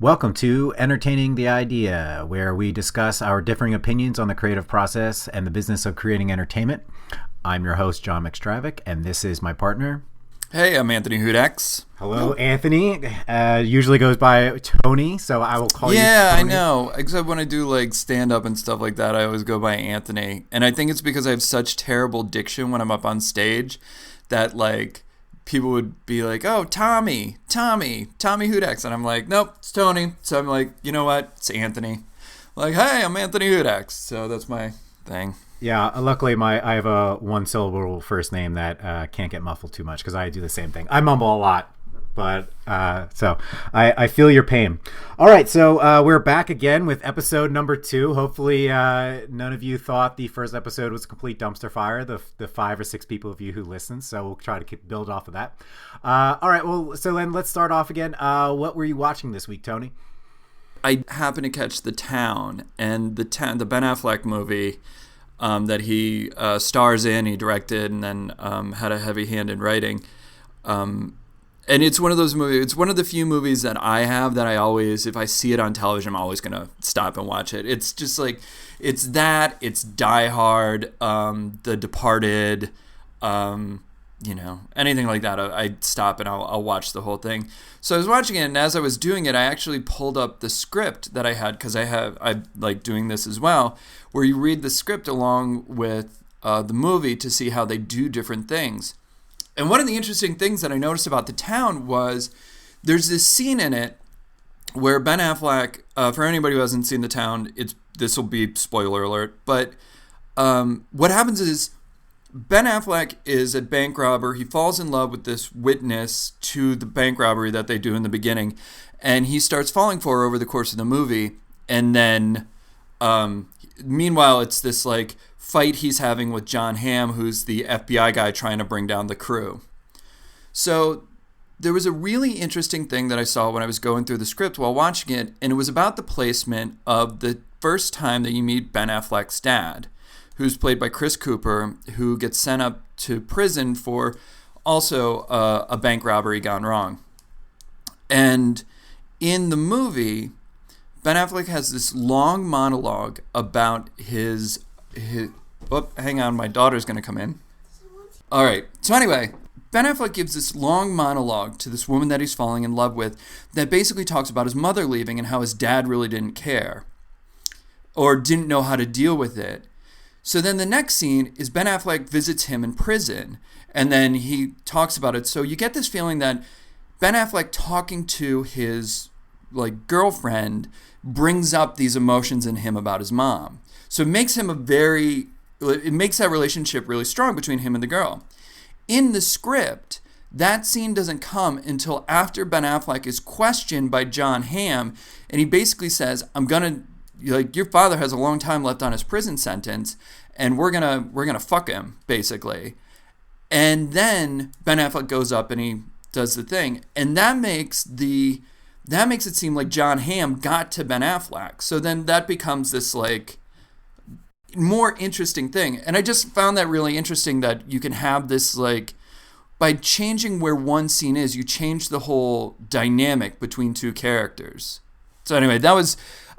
Welcome to Entertaining the Idea, where we discuss our differing opinions on the creative process and the business of creating entertainment. I'm your host, John McStravick, and this is my partner. Hey, I'm Anthony Hudax. Hello, Anthony. Usually goes by Tony, so I will call you Tony. Yeah, I know. Except when I do like stand-up and stuff like that, I always go by Anthony. And I think it's because I have such terrible diction when I'm up on stage that like people would be like, oh, Tommy Hudax. And I'm like, nope, it's Tony. So I'm like, you know what? It's Anthony. Like, hey, I'm Anthony Hudax. So that's my thing. Yeah, luckily I have a one-syllable first name that can't get muffled too much because I do the same thing. I mumble a lot, but so I feel your pain. All right, so we're back again with episode number 2. Hopefully none of you thought the first episode was a complete dumpster fire, the 5 or 6 people of you who listened, so we'll try to build off of that. All right, well, so then let's start off again. What were you watching this week, Tony? I happened to catch The Town, and the Ben Affleck movie that he stars in, he directed, and then had a heavy hand in writing. And it's one of those movies, it's one of the few movies that I have that I always, if I see it on television, I'm always going to stop and watch it. It's just like, it's Die Hard, The Departed, anything like that. I stop and I'll watch the whole thing. So I was watching it, and as I was doing it, I actually pulled up the script that I had, because I like doing this as well, where you read the script along with the movie to see how they do different things. And one of the interesting things that I noticed about The Town was there's this scene in it where Ben Affleck, for anybody who hasn't seen The Town, this will be spoiler alert, but what happens is Ben Affleck is a bank robber. He falls in love with this witness to the bank robbery that they do in the beginning, and he starts falling for her over the course of the movie. And then, meanwhile, it's this like fight he's having with John Hamm, who's the FBI guy trying to bring down the crew. So there was a really interesting thing that I saw when I was going through the script while watching it, and it was about the placement of the first time that you meet Ben Affleck's dad, who's played by Chris Cooper, who gets sent up to prison for also a bank robbery gone wrong. And in the movie, Ben Affleck has this long monologue about his hang on, my daughter's going to come in. All right. So anyway, Ben Affleck gives this long monologue to this woman that he's falling in love with that basically talks about his mother leaving and how his dad really didn't care or didn't know how to deal with it. So then the next scene is Ben Affleck visits him in prison, and then he talks about it. So you get this feeling that Ben Affleck talking to his girlfriend brings up these emotions in him about his mom. So it makes him it makes that relationship really strong between him and the girl. In the script, that scene doesn't come until after Ben Affleck is questioned by John Hamm, and he basically says, your father has a long time left on his prison sentence, and we're gonna fuck him, basically. And then Ben Affleck goes up and he does the thing, and that makes it seem like John Hamm got to Ben Affleck. So then that becomes this more interesting thing. And I just found that really interesting that you can have this by changing where one scene is, you change the whole dynamic between two characters. So anyway,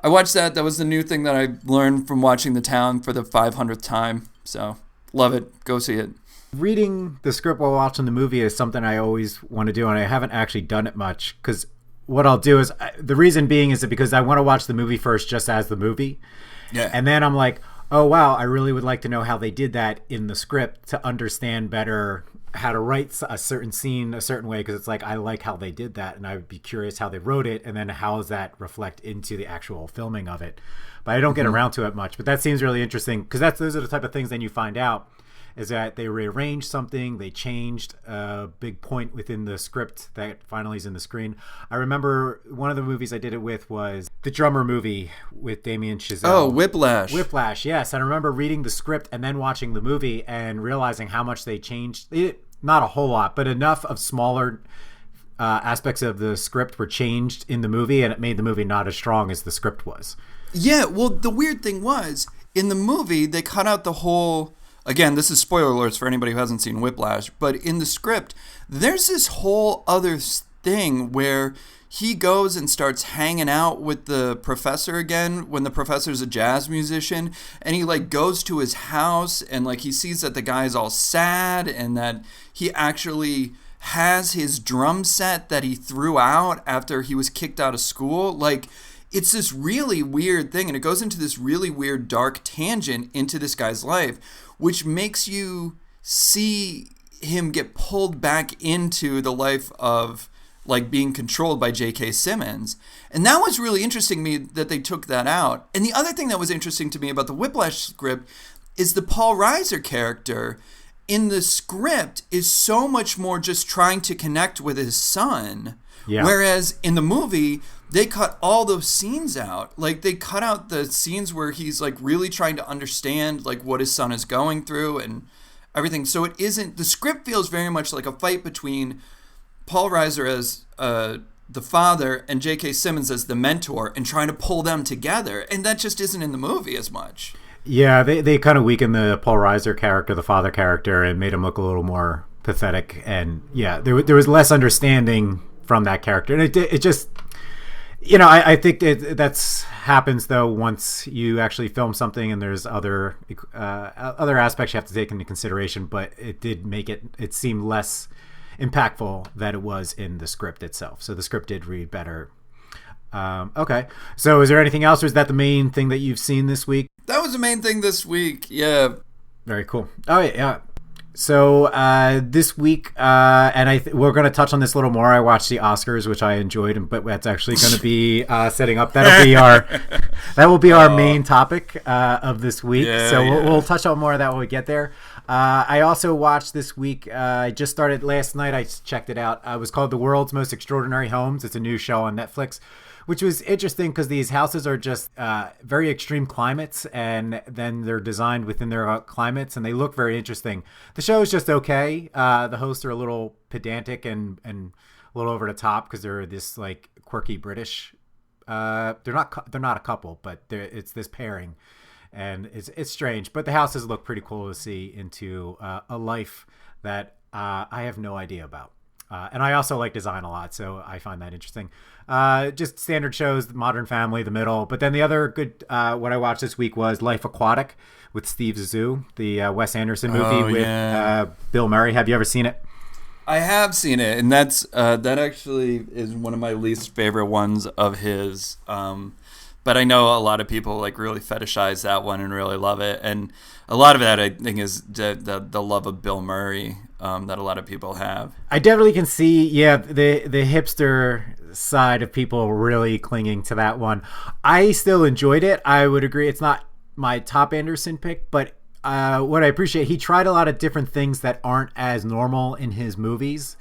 I watched that. That was the new thing that I learned from watching The Town for the 500th time. So love it. Go see it. Reading the script while watching the movie is something I always want to do, and I haven't actually done it much because what I'll do is, the reason being is that because I want to watch the movie first just as the movie. Yeah. And then I'm like, oh, wow, I really would like to know how they did that in the script to understand better how to write a certain scene a certain way, because it's like I like how they did that, and I would be curious how they wrote it, and then how does that reflect into the actual filming of it. But I don't get around to it much. But that seems really interesting, because those are the type of things then you find out is that they rearranged something, they changed a big point within the script that finally is in the screen. I remember one of the movies I did it with was the drummer movie with Damien Chazelle. Oh, Whiplash. Whiplash, yes. And I remember reading the script and then watching the movie and realizing how much they changed. Not a whole lot, but enough of smaller aspects of the script were changed in the movie, and it made the movie not as strong as the script was. Yeah, well, the weird thing was, in the movie, they cut out the whole... Again, this is spoiler alerts for anybody who hasn't seen Whiplash, but in the script, there's this whole other thing where he goes and starts hanging out with the professor again when the professor's a jazz musician, and he like goes to his house and like he sees that the guy's all sad and that he actually has his drum set that he threw out after he was kicked out of school. Like, it's this really weird thing, and it goes into this really weird dark tangent into this guy's life, which makes you see him get pulled back into the life of like being controlled by J.K. Simmons. And that was really interesting to me that they took that out. And the other thing that was interesting to me about the Whiplash script is the Paul Reiser character in the script is so much more just trying to connect with his son. Yeah. Whereas in the movie, they cut all those scenes out. Like, they cut out the scenes where he's like really trying to understand like what his son is going through and everything. So it isn't, the script feels very much like a fight between Paul Reiser as the father and J.K. Simmons as the mentor and trying to pull them together. And that just isn't in the movie as much. Yeah, they kind of weakened the Paul Reiser character, the father character, and made him look a little more pathetic. And yeah, there was less understanding from that character. And it just, you know, I think that's happens though once you actually film something and there's other aspects you have to take into consideration. But it did make it seem less impactful than it was in the script itself. So the script did read better. Okay. So is there anything else, or is that the main thing that you've seen this week? That was the main thing this week. Yeah. Very cool. Oh yeah. So this week, and we're going to touch on this a little more. I watched the Oscars, which I enjoyed, but that's actually going to be setting up. That will be our main topic of this week. Yeah, so we'll touch on more of that when we get there. I also watched this week. I just started last night. I checked it out. It was called The World's Most Extraordinary Homes. It's a new show on Netflix, which was interesting because these houses are just very extreme climates, and then they're designed within their climates, and they look very interesting. The show is just okay. The hosts are a little pedantic and a little over the top because they're this like quirky British. They're not a couple, but it's this pairing, and it's strange. But the houses look pretty cool to see into a life that I have no idea about. And I also like design a lot, so I find that interesting. Just standard shows, Modern Family, The Middle. But then the other good what I watched this week was Life Aquatic with Steve Zissou, the Wes Anderson movie with Bill Murray. Have you ever seen it? I have seen it, and that actually is one of my least favorite ones of his. But I know a lot of people like really fetishize that one and really love it, and a lot of that I think is the love of Bill Murray that a lot of people have. I definitely can see, the hipster side of people really clinging to that one. I still enjoyed it. I would agree it's not my top Anderson pick, but what I appreciate, he tried a lot of different things that aren't as normal in his movies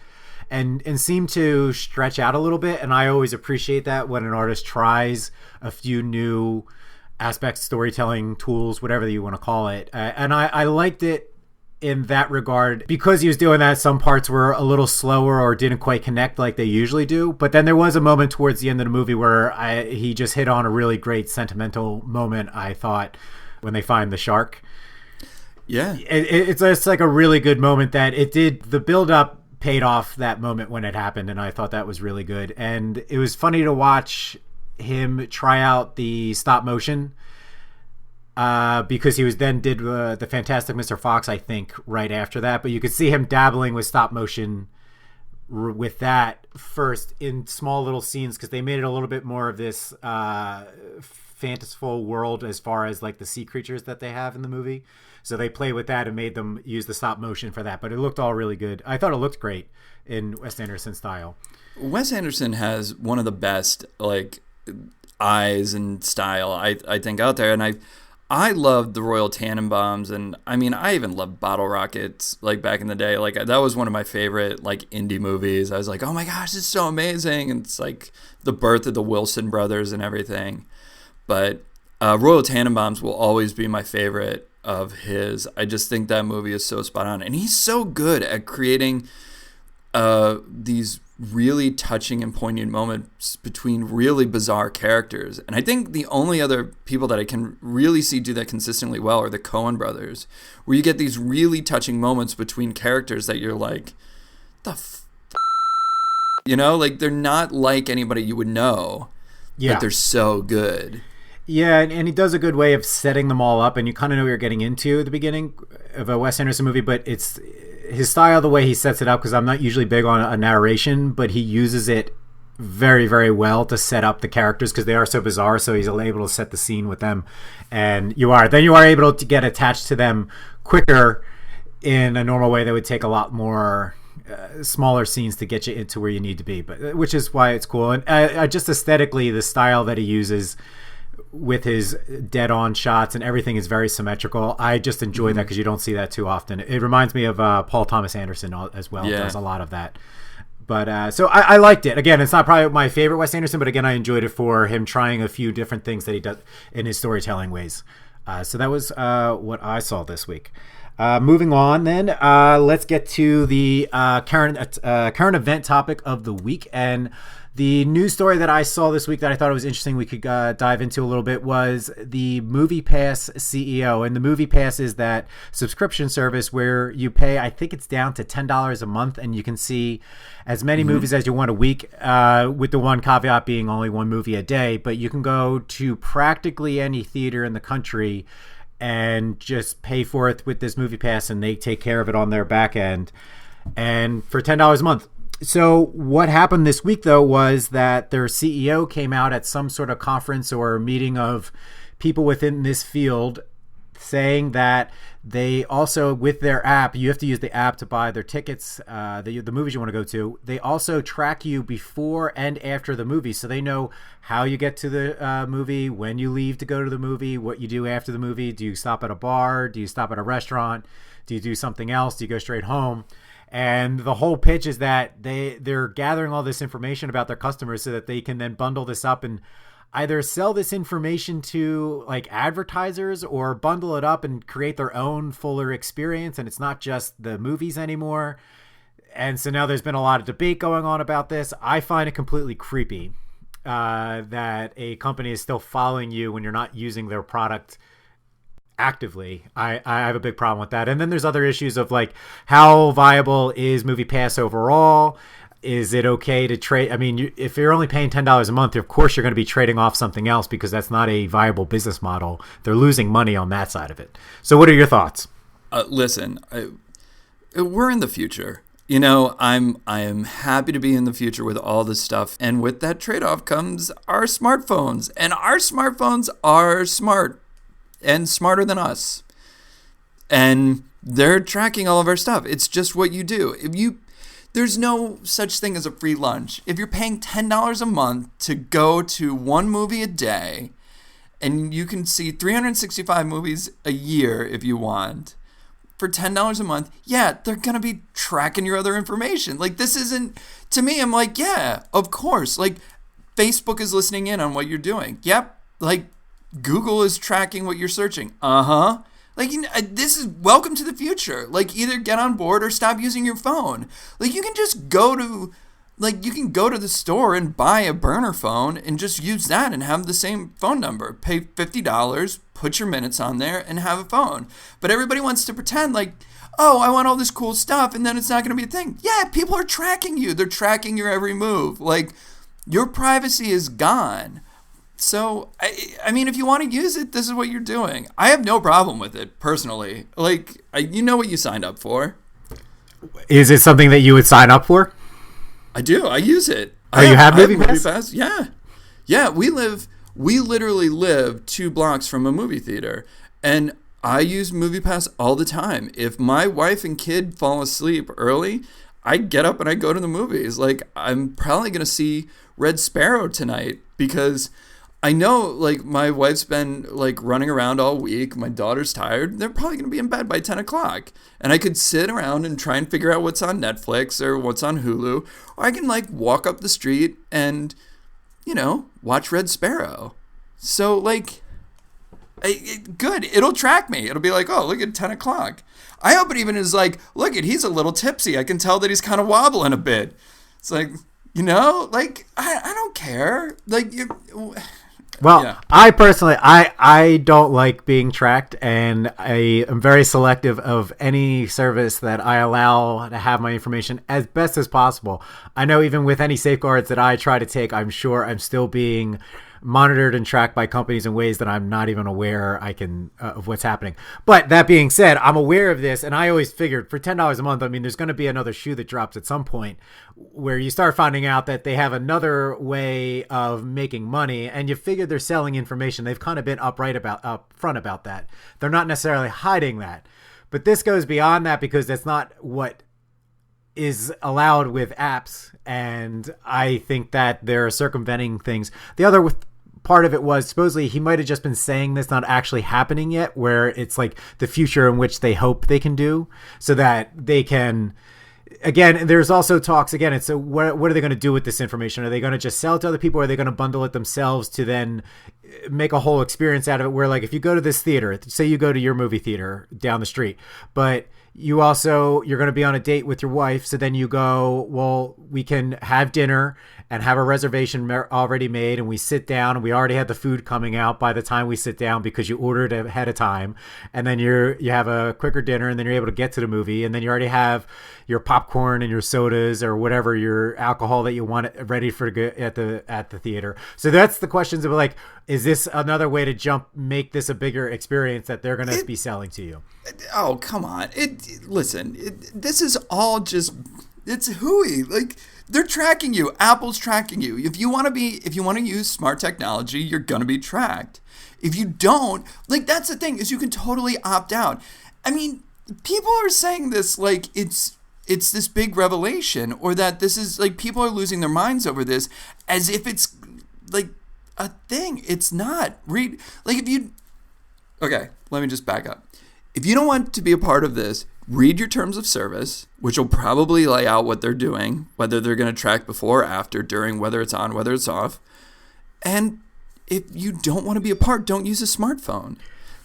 and seem to stretch out a little bit, and I always appreciate that when an artist tries a few new aspects, storytelling tools, whatever you want to call it. And I liked it in that regard because he was doing that. Some parts were a little slower or didn't quite connect like they usually do. But then there was a moment towards the end of the movie where he just hit on a really great sentimental moment, I thought, when they find the shark. Yeah. It's like a really good moment that it did. The build up paid off that moment when it happened, and I thought that was really good. And it was funny to watch him try out the stop motion because he was then did the Fantastic Mr. Fox, I think, right after that. But you could see him dabbling with stop motion with that first in small little scenes because they made it a little bit more of this fanciful world as far as like the sea creatures that they have in the movie. So they played with that and made them use the stop motion for that. But it looked all really good. I thought it looked great in Wes Anderson style. Wes Anderson has one of the best like eyes and style I think out there, and I loved the Royal Tannenbaums, and I mean I even loved Bottle Rockets like back in the day. Like that was one of my favorite like indie movies. I was like, oh my gosh, this is so amazing, and it's like the birth of the Wilson brothers and everything. But Royal Tannenbaums will always be my favorite of his. I just think that movie is so spot on, and he's so good at creating these really touching and poignant moments between really bizarre characters. And I think the only other people that I can really see do that consistently well are the Coen brothers, where you get these really touching moments between characters that you're like, You know, like they're not like anybody you would know, but they're so good. Yeah, and he does a good way of setting them all up, and you kind of know what you're getting into at the beginning of a Wes Anderson movie, but it's his style, the way he sets it up, because I'm not usually big on a narration, but he uses it very, very well to set up the characters because they are so bizarre, so he's able to set the scene with them, and you are able to get attached to them quicker in a normal way that would take a lot more smaller scenes to get you into where you need to be, but which is why it's cool. And just aesthetically, the style that he uses with his dead-on shots and everything is very symmetrical. I just enjoy that because you don't see that too often. It reminds me of Paul Thomas Anderson as well. Yeah. Does a lot of that. But so I liked it. Again, it's not probably my favorite Wes Anderson, but again, I enjoyed it for him trying a few different things that he does in his storytelling ways. So that was what I saw this week. Moving on then, let's get to the current event topic of the week. And the news story that I saw this week that I thought it was interesting we could dive into a little bit was the MoviePass CEO. And the MoviePass is that subscription service where you pay, I think it's down to $10 a month, and you can see as many movies as you want a week, with the one caveat being only one movie a day. But you can go to practically any theater in the country and just pay for it with this MoviePass, and they take care of it on their back end, and for $10 a month. So what happened this week, though, was that their CEO came out at some sort of conference or meeting of people within this field saying that they also, with their app, you have to use the app to buy their tickets, the movies you want to go to. They also track you before and after the movie, so they know how you get to the movie, when you leave to go to the movie, what you do after the movie. Do you stop at a bar? Do you stop at a restaurant? Do you do something else? Do you go straight home? And the whole pitch is that they're gathering all this information about their customers so that they can then bundle this up and either sell this information to like advertisers or bundle it up and create their own fuller experience. And it's not just the movies anymore. And so now there's been a lot of debate going on about this. I find it completely creepy that a company is still following you when you're not using their product actively. I have a big problem with that. And then there's other issues of like, how viable is MoviePass overall? Is it okay to trade? I mean, if you're only paying $10 a month, of course you're going to be trading off something else because that's not a viable business model. They're losing money on that side of it. So what are your thoughts? Listen, we're in the future. You know, I am happy to be in the future with all this stuff. And with that trade-off comes our smartphones. And our smartphones are smart and smarter than us. And they're tracking all of our stuff. It's just what you do. There's no such thing as a free lunch. If you're paying $10 a month to go to one movie a day, and you can see 365 movies a year if you want, for $10 a month, yeah, they're going to be tracking your other information. Like, this isn't, to me, I'm like, yeah, of course. Like, Facebook is listening in on what you're doing. Yep. Like, Google is tracking what you're searching. Uh-huh. Like, this is welcome to the future. Like, either get on board or stop using your phone. Like, you can just go to the store and buy a burner phone and just use that and have the same phone number. Pay $50, put your minutes on there, and have a phone. But everybody wants to pretend like, oh, I want all this cool stuff, and then it's not going to be a thing. Yeah, people are tracking you. They're tracking your every move. Like, your privacy is gone. So, I mean, if you want to use it, this is what you're doing. I have no problem with it, personally. Like, you know what you signed up for. Is it something that you would sign up for? I do. I use it. You have MoviePass? Yeah. Yeah, we literally live 2 blocks from a movie theater. And I use MoviePass all the time. If my wife and kid fall asleep early, I get up and I go to the movies. Like, I'm probably going to see Red Sparrow tonight because I know, like, my wife's been, like, running around all week. My daughter's tired. They're probably going to be in bed by 10 o'clock. And I could sit around and try and figure out what's on Netflix or what's on Hulu. Or I can, like, walk up the street and, you know, watch Red Sparrow. So, like, good. It'll track me. It'll be like, oh, look at 10 o'clock. I hope it even is like, look at, he's a little tipsy. I can tell that he's kind of wobbling a bit. It's like, you know, like, I don't care. Like, well, yeah. I personally, I don't like being tracked, and I am very selective of any service that I allow to have my information as best as possible. I know even with any safeguards that I try to take, I'm sure I'm still being monitored and tracked by companies in ways that I'm not even aware of what's happening. But that being said, I'm aware of this, and I always figured for $10 a month, I mean, there's going to be another shoe that drops at some point where you start finding out that they have another way of making money, and you figure they're selling information. They've kind of been upfront about that. They're not necessarily hiding that. But this goes beyond that because that's not what is allowed with apps, and I think that they're circumventing things. The other part of it was supposedly he might have just been saying this, not actually happening yet, where it's like the future in which they hope they can do so that they can, again, there's also talks again. It's so what are they going to do with this information? Are they going to just sell it to other people? Or are they going to bundle it themselves to then make a whole experience out of it? Where like if you go to this theater, say you go to your movie theater down the street, but you're going to be on a date with your wife. So then you go, well, we can have dinner and have a reservation already made. And we sit down and we already had the food coming out by the time we sit down because you ordered ahead of time. And then you have a quicker dinner and then you're able to get to the movie. And then you already have your popcorn and your sodas or whatever, your alcohol that you want ready for at the theater. So that's the questions of like, is this another way to make this a bigger experience that they're going to be selling to you? Oh, come on. This is all just, it's hooey. Like, they're tracking you. Apple's tracking you. If you want to use smart technology, you're going to be tracked. If you don't, like, that's the thing, is you can totally opt out. I mean, people are saying this like it's this big revelation, or that this is like people are losing their minds over this as if it's like a thing. It's not. Okay, let me just back up. If you don't want to be a part of this, read your terms of service, which will probably lay out what they're doing, whether they're going to track before, after, during, whether it's on, whether it's off. And if you don't want to be a part, don't use a smartphone.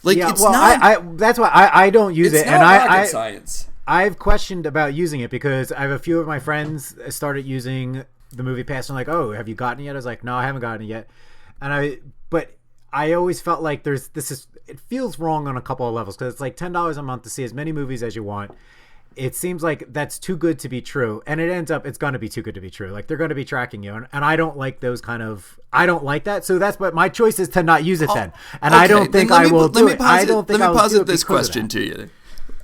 Like, yeah, it's not. That's why I don't use it. It's not rocket science. I've questioned about using it because I have a few of my friends started using the MoviePass and like, oh, have you gotten it yet? I was like, no, I haven't gotten it yet. But I always felt like it feels wrong on a couple of levels because it's like $10 a month to see as many movies as you want. It seems like that's too good to be true, and it ends up it's going to be too good to be true. Like they're going to be tracking you, and I don't like those I don't like that. So that's what my choice is, to not use it then. And okay, I don't think I will do it. I don't think I will do it. Let me posit this question to you.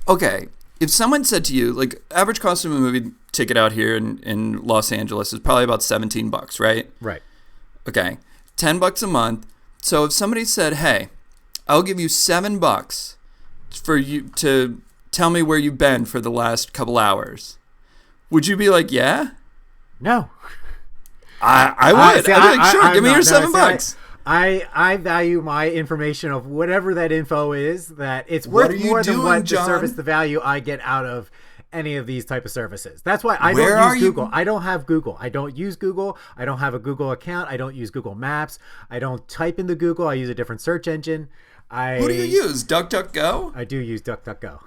Okay, if someone said to you, like, average cost of a movie ticket out here in Los Angeles is probably about $17, right? Right. Okay, $10 a month. So if somebody said, hey, I'll give you $7 for you to tell me where you've been for the last couple hours, would you be like, yeah? No. I would. I'd be like, sure, give me your $7. I value my information of whatever that info is, that it's worth more than what the service, the value I get out of any of these type of services. That's why I don't use Google. I don't have Google. I don't use Google. I don't have a Google account. I don't use Google Maps. I don't type into Google. I use a different search engine. What do you use? DuckDuckGo? I do use DuckDuckGo.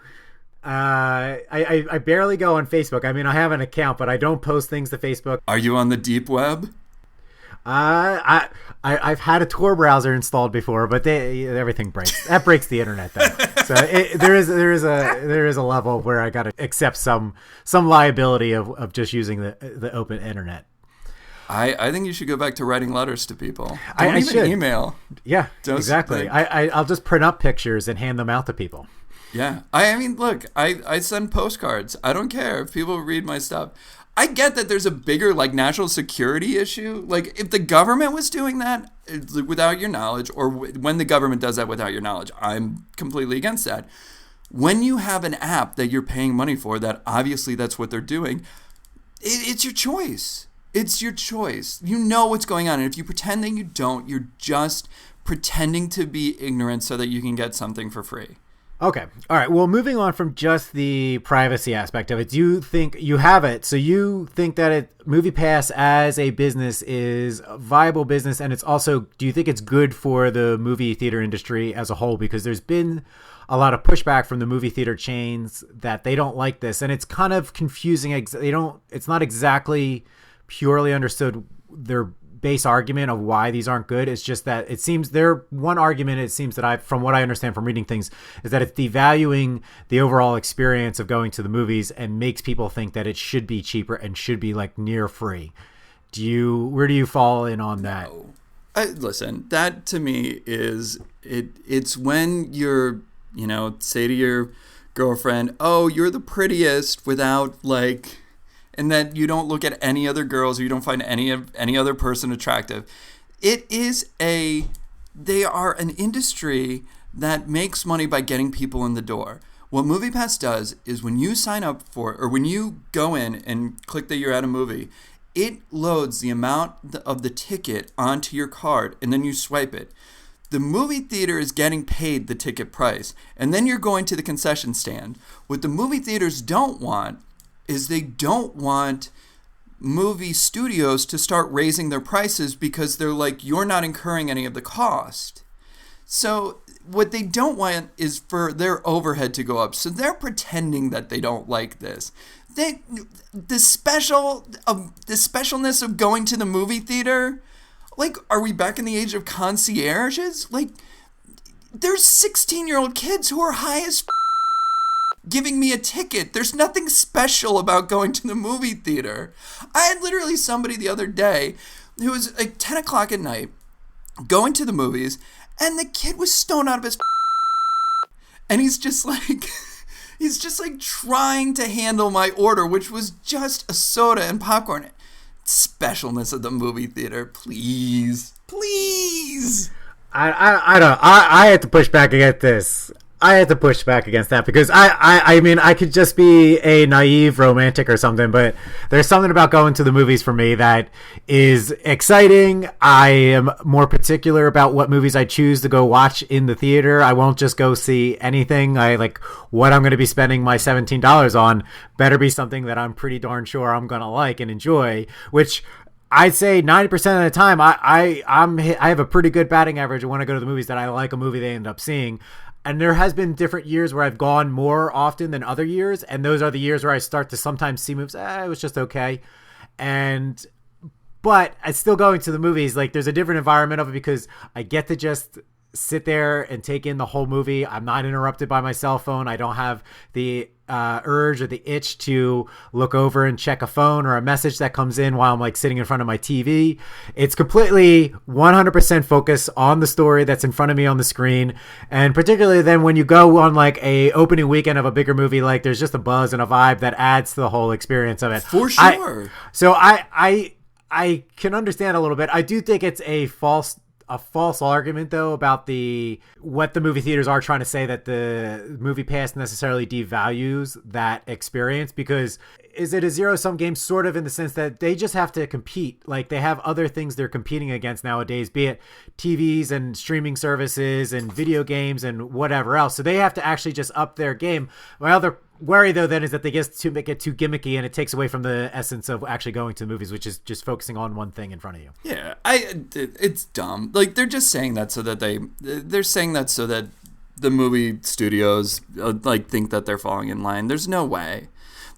I barely go on Facebook. I mean, I have an account, but I don't post things to Facebook. Are you on the deep web? I've had a Tor browser installed before, but everything breaks. That breaks the internet, though. So there is a level where I got to accept some liability of just using the open internet. I think you should go back to writing letters to people. I should email. Yeah, exactly. I'll just print up pictures and hand them out to people. Yeah. I mean, look, I send postcards. I don't care if people read my stuff. I get that there's a bigger, like, national security issue. Like, if the government was doing that without your knowledge, or when the government does that without your knowledge, I'm completely against that. When you have an app that you're paying money for, that obviously that's what they're doing, it's your choice. It's your choice. You know what's going on. And if you pretend that you don't, you're just pretending to be ignorant so that you can get something for free. Okay. All right. Well, moving on from just the privacy aspect of it, do you think you have it? So you think that MoviePass as a business is a viable business, and it's also, do you think it's good for the movie theater industry as a whole? Because there's been a lot of pushback from the movie theater chains that they don't like this, and it's kind of confusing. It's not exactly purely understood their base argument of why these aren't good. It's just that it seems one argument, it seems that from what I understand from reading things, is that it's devaluing the overall experience of going to the movies and makes people think that it should be cheaper and should be like near free. Where do you fall in on that? No. Listen, that to me is it's when you're, say to your girlfriend, oh, you're the prettiest without like, and then you don't look at any other girls or you don't find any other person attractive. They are an industry that makes money by getting people in the door. What MoviePass does is when you sign up or when you go in and click that you're at a movie, it loads the amount of the ticket onto your card and then you swipe it. The movie theater is getting paid the ticket price, and then you're going to the concession stand. What the movie theaters don't want is they don't want movie studios to start raising their prices because they're like, you're not incurring any of the cost. So what they don't want is for their overhead to go up. So they're pretending that they don't like this. The specialness of going to the movie theater, like, are we back in the age of concierges? Like, there's 16-year-old kids who are high as giving me a ticket. There's nothing special about going to the movie theater. I had literally somebody the other day who was like 10 o'clock at night going to the movies, and the kid was stoned out of his and he's just like trying to handle my order, which was just a soda and popcorn. Specialness of the movie theater, please. I had to push back against this. I had to push back against that because I mean, I could just be a naive romantic or something, but there's something about going to the movies for me that is exciting. I am more particular about what movies I choose to go watch in the theater. I won't just go see anything. I like what I'm going to be spending my $17 on better be something that I'm pretty darn sure I'm going to like and enjoy, which I'd say 90% of the time I have a pretty good batting average when I go to the movies that I like a movie they end up seeing. And there has been different years where I've gone more often than other years. And those are the years where I start to sometimes see movies. It was just okay. But I still going to the movies. Like, there's a different environment of it because I get to just sit there and take in the whole movie. I'm not interrupted by my cell phone. I don't have the urge or the itch to look over and check a phone or a message that comes in while I'm like sitting in front of my TV. It's completely 100% focus on the story that's in front of me on the screen. And particularly then when you go on like a opening weekend of a bigger movie, like there's just a buzz and a vibe that adds to the whole experience of it. For sure. I can understand a little bit. I do think it's a false argument though about what the movie theaters are trying to say, that the MoviePass necessarily devalues that experience, because is it a zero-sum game sort of in the sense that they just have to compete. Like, they have other things they're competing against nowadays, be it TVs and streaming services and video games and whatever else. So they have to actually just up their game. My other worry though then is that they get too gimmicky and it takes away from the essence of actually going to the movies, which is just focusing on one thing in front of you. Yeah, it's dumb. Like, they're just saying that so that they're saying that so that the movie studios like think that they're falling in line. There's no way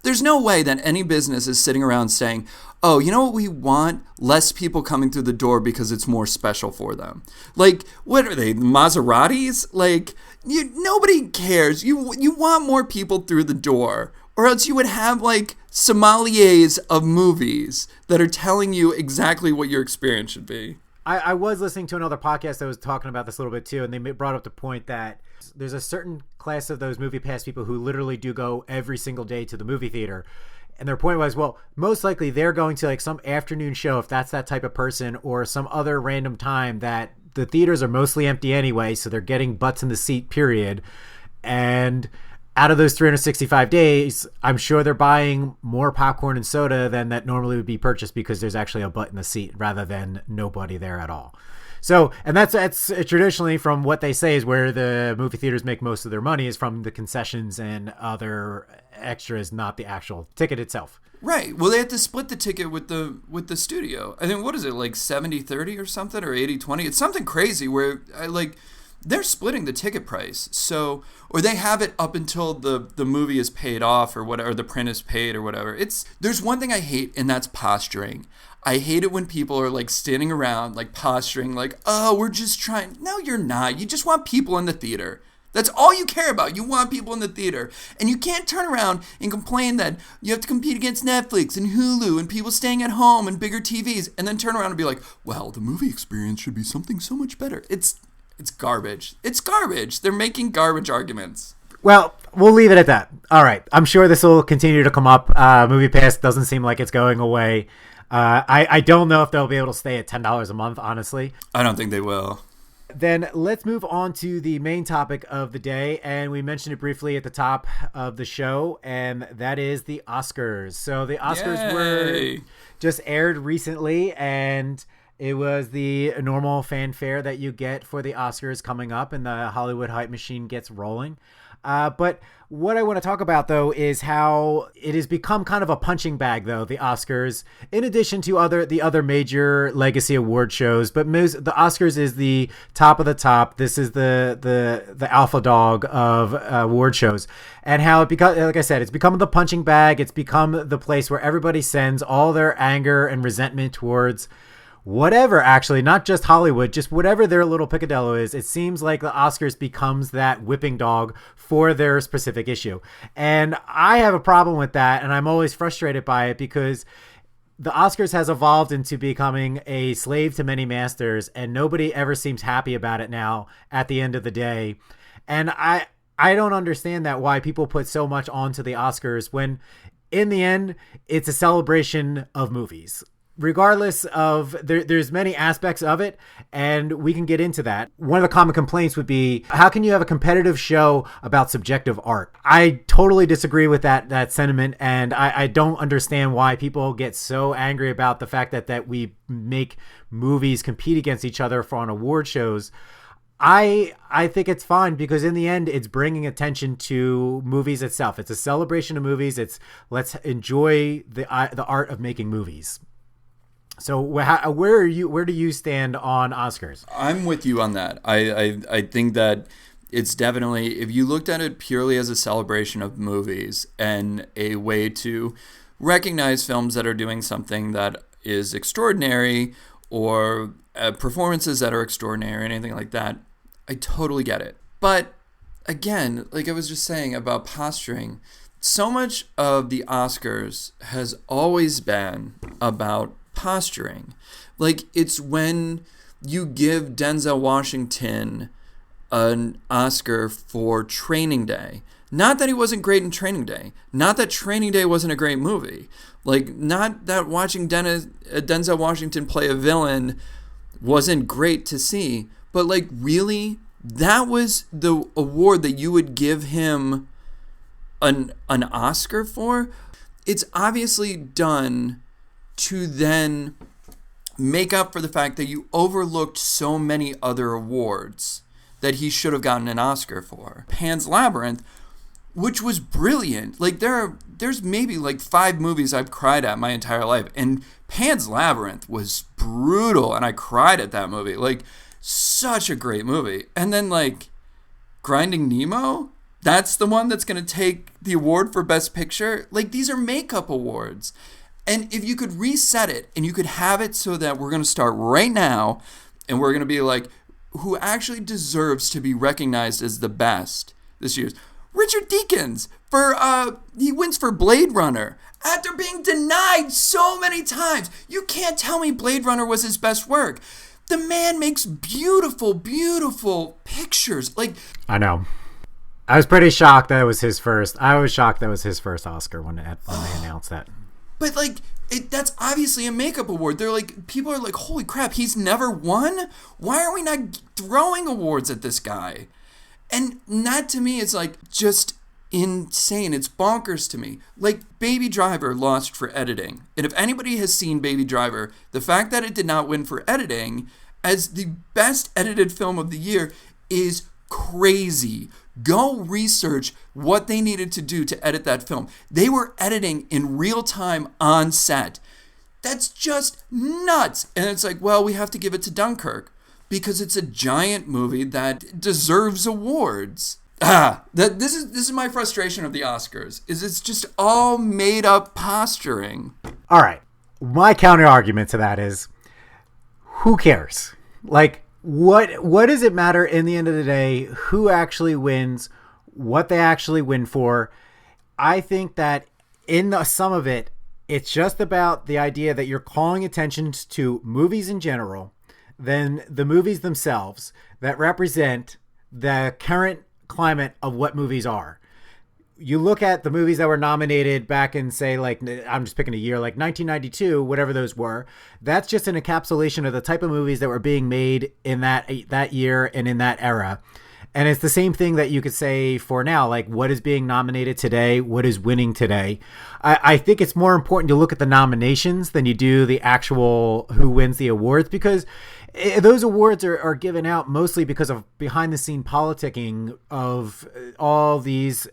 that any business is sitting around saying, oh, you know what we want? Less people coming through the door because it's more special for them. Like, what are they, Maseratis? Like, nobody cares. You want more people through the door, or else you would have like sommeliers of movies that are telling you exactly what your experience should be. I was listening to another podcast that was talking about this a little bit too, and they brought up the point that there's a certain class of those MoviePass people who literally do go every single day to the movie theater. And their point was, well, most likely they're going to like some afternoon show, if that's that type of person, or some other random time that the theaters are mostly empty anyway, so they're getting butts in the seat, period. And out of those 365 days, I'm sure they're buying more popcorn and soda than that normally would be purchased because there's actually a butt in the seat rather than nobody there at all. So, and that's traditionally from what they say is where the movie theaters make most of their money, is from the concessions and other extras, not the actual ticket itself. Right. Well, they have to split the ticket with the studio. I think, what is it, like 70-30 or something, or 80-20? It's something crazy where they're splitting the ticket price. So, or they have it up until the movie is paid off or whatever, the print is paid or whatever. There's one thing I hate, and that's posturing. I hate it when people are like standing around, like posturing, like, oh, we're just trying. No, you're not. You just want people in the theater. That's all you care about. You want people in the theater. And you can't turn around and complain that you have to compete against Netflix and Hulu and people staying at home and bigger TVs, and then turn around and be like, well, the movie experience should be something so much better. It's garbage. It's garbage. They're making garbage arguments. Well, we'll leave it at that. All right. I'm sure this will continue to come up. MoviePass doesn't seem like it's going away. I don't know if they'll be able to stay at $10 a month, honestly. I don't think they will. Then let's move on to the main topic of the day, and we mentioned it briefly at the top of the show, and that is the Oscars. So the Oscars were just aired recently, and it was the normal fanfare that you get for the Oscars coming up, and the Hollywood hype machine gets rolling. But what I want to talk about, though, is how it has become kind of a punching bag, though, the Oscars, in addition to the other major legacy award shows. But the Oscars is the top of the top. This is the alpha dog of award shows. And how like I said, it's become the punching bag. It's become the place where everybody sends all their anger and resentment towards whatever, actually, not just Hollywood, just whatever their little picadillo is. It seems like the Oscars becomes that whipping dog for their specific issue. And I have a problem with that, and I'm always frustrated by it because the Oscars has evolved into becoming a slave to many masters, and nobody ever seems happy about it now at the end of the day. And I don't understand why people put so much onto the Oscars when in the end it's a celebration of movies. Regardless of there's many aspects of it, and we can get into that. One of the common complaints would be, how can you have a competitive show about subjective art? I totally disagree with that sentiment, and I don't understand why people get so angry about the fact that we make movies compete against each other on award shows. I think it's fine because in the end, it's bringing attention to movies itself. It's a celebration of movies. Let's enjoy the art of making movies. So where do you stand on Oscars? I'm with you on that. I think that it's definitely, if you looked at it purely as a celebration of movies and a way to recognize films that are doing something that is extraordinary or performances that are extraordinary or anything like that, I totally get it. But again, like I was just saying about posturing, so much of the Oscars has always been about posturing. Like, it's when you give Denzel Washington an Oscar for Training Day. Not that he wasn't great in Training Day. Not that Training Day wasn't a great movie. Like, not that watching Denzel Washington play a villain wasn't great to see. But, like, really, that was the award that you would give him an Oscar for? It's obviously done to then make up for the fact that you overlooked so many other awards that he should have gotten an Oscar for. Pan's Labyrinth, which was brilliant. Like, there's maybe like 5 movies I've cried at my entire life, and Pan's Labyrinth was brutal, and I cried at that movie. Like, such a great movie. And then, like, Grinding Nemo, that's the one that's going to take the award for Best Picture. Like, these are makeup awards. And if you could reset it and you could have it so that we're going to start right now and we're going to be like, who actually deserves to be recognized as the best this year's Richard Deakins he wins for Blade Runner after being denied so many times. You can't tell me Blade Runner was his best work. The man makes beautiful, beautiful pictures. Like, I know. I was pretty shocked that it was his first. I was shocked that was his first Oscar when they announced that. But, like, that's obviously a makeup award. They're like, people are like, holy crap, he's never won? Why are we not throwing awards at this guy? And that, to me, is, like, just insane. It's bonkers to me. Like, Baby Driver lost for editing. And if anybody has seen Baby Driver, the fact that it did not win for editing as the best edited film of the year is crazy. Go research what they needed to do to edit that film. They were editing in real time on set. That's just nuts. And it's like, well, we have to give it to Dunkirk. because it's a giant movie that deserves awards. This is my frustration of the Oscars, is it's just all made up posturing. All right. My counter argument to that is, who cares? Like, what does it matter in the end of the day who actually wins, what they actually win for? I think that in the sum of it, it's just about the idea that you're calling attention to movies in general, then the movies themselves that represent the current climate of what movies are. You look at the movies that were nominated back in, say, like, I'm just picking a year, like 1992, whatever those were. That's just an encapsulation of the type of movies that were being made in that year and in that era. And it's the same thing that you could say for now, like what is being nominated today, what is winning today. I think it's more important to look at the nominations than you do the actual who wins the awards, because those awards are given out mostly because of behind the scene politicking of all these,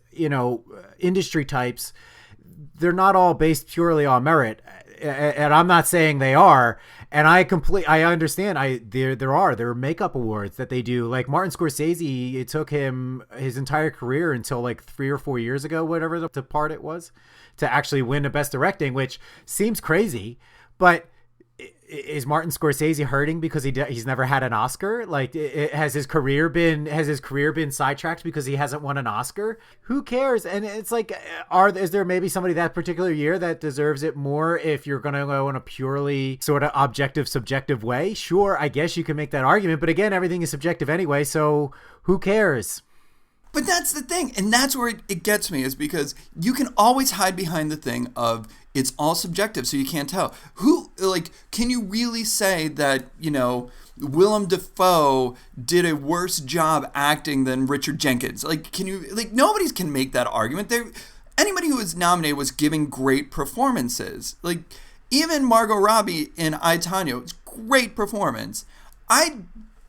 industry types. They're not all based purely on merit. And I'm not saying they are. And I understand. There are makeup awards that they do. Like Martin Scorsese, it took him his entire career until like 3 or 4 years ago, whatever the part it was, to actually win a Best Directing, which seems crazy. But is Martin Scorsese hurting because he's never had an Oscar? Like, has his career been sidetracked because he hasn't won an Oscar? Who cares? And it's like, is there maybe somebody that particular year that deserves it more if you're going to go in a purely sort of objective, subjective way? Sure, I guess you can make that argument, but again, everything is subjective anyway, so who cares? But that's the thing, and that's where it gets me, is because you can always hide behind the thing of it's all subjective, so you can't tell. Can you really say that, Willem Dafoe did a worse job acting than Richard Jenkins? Nobody can make that argument. Anybody who was nominated was giving great performances. Like, even Margot Robbie in I, Tonya, it's great performance. I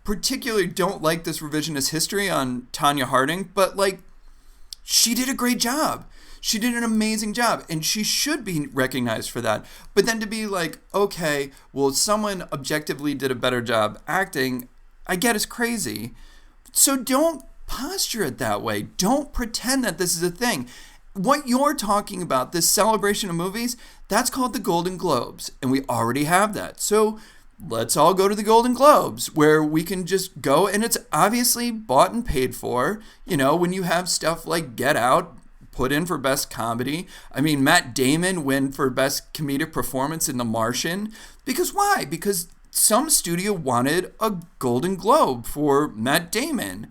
particularly don't like this revisionist history on Tonya Harding, but she did a great job. She did an amazing job, and she should be recognized for that. But then to be like, okay, well, someone objectively did a better job acting, I get is crazy. So don't posture it that way. Don't pretend that this is a thing. What you're talking about, this celebration of movies, that's called the Golden Globes, and we already have that. So let's all go to the Golden Globes, where we can just go, and it's obviously bought and paid for. When you have stuff like Get Out put in for Best Comedy. I mean, Matt Damon win for Best Comedic Performance in The Martian. Because why? Because some studio wanted a Golden Globe for Matt Damon.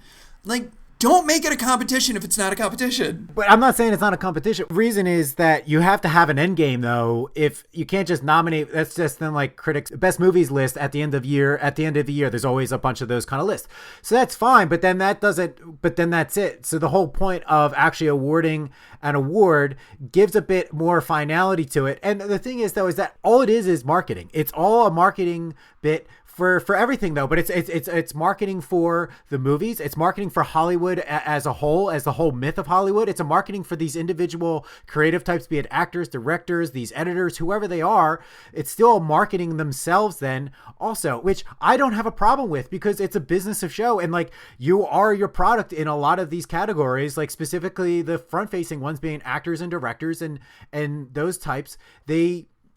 Don't make it a competition if it's not a competition. But I'm not saying it's not a competition. The reason is that you have to have an end game, though. If you can't just nominate, that's just then like critics' best movies list at the end of the year. At the end of the year, there's always a bunch of those kind of lists. So that's fine. But then that's it. So the whole point of actually awarding an award gives a bit more finality to it. And the thing is, though, is that all it is marketing. It's all a marketing bit for everything, though, but it's marketing for the movies. It's marketing for Hollywood as a whole, as the whole myth of Hollywood. It's a marketing for these individual creative types, be it actors, directors, these editors, whoever they are. It's still marketing themselves then also, which I don't have a problem with, because it's a business of show, and you are your product in a lot of these categories, like specifically the front-facing ones being actors and directors and those types.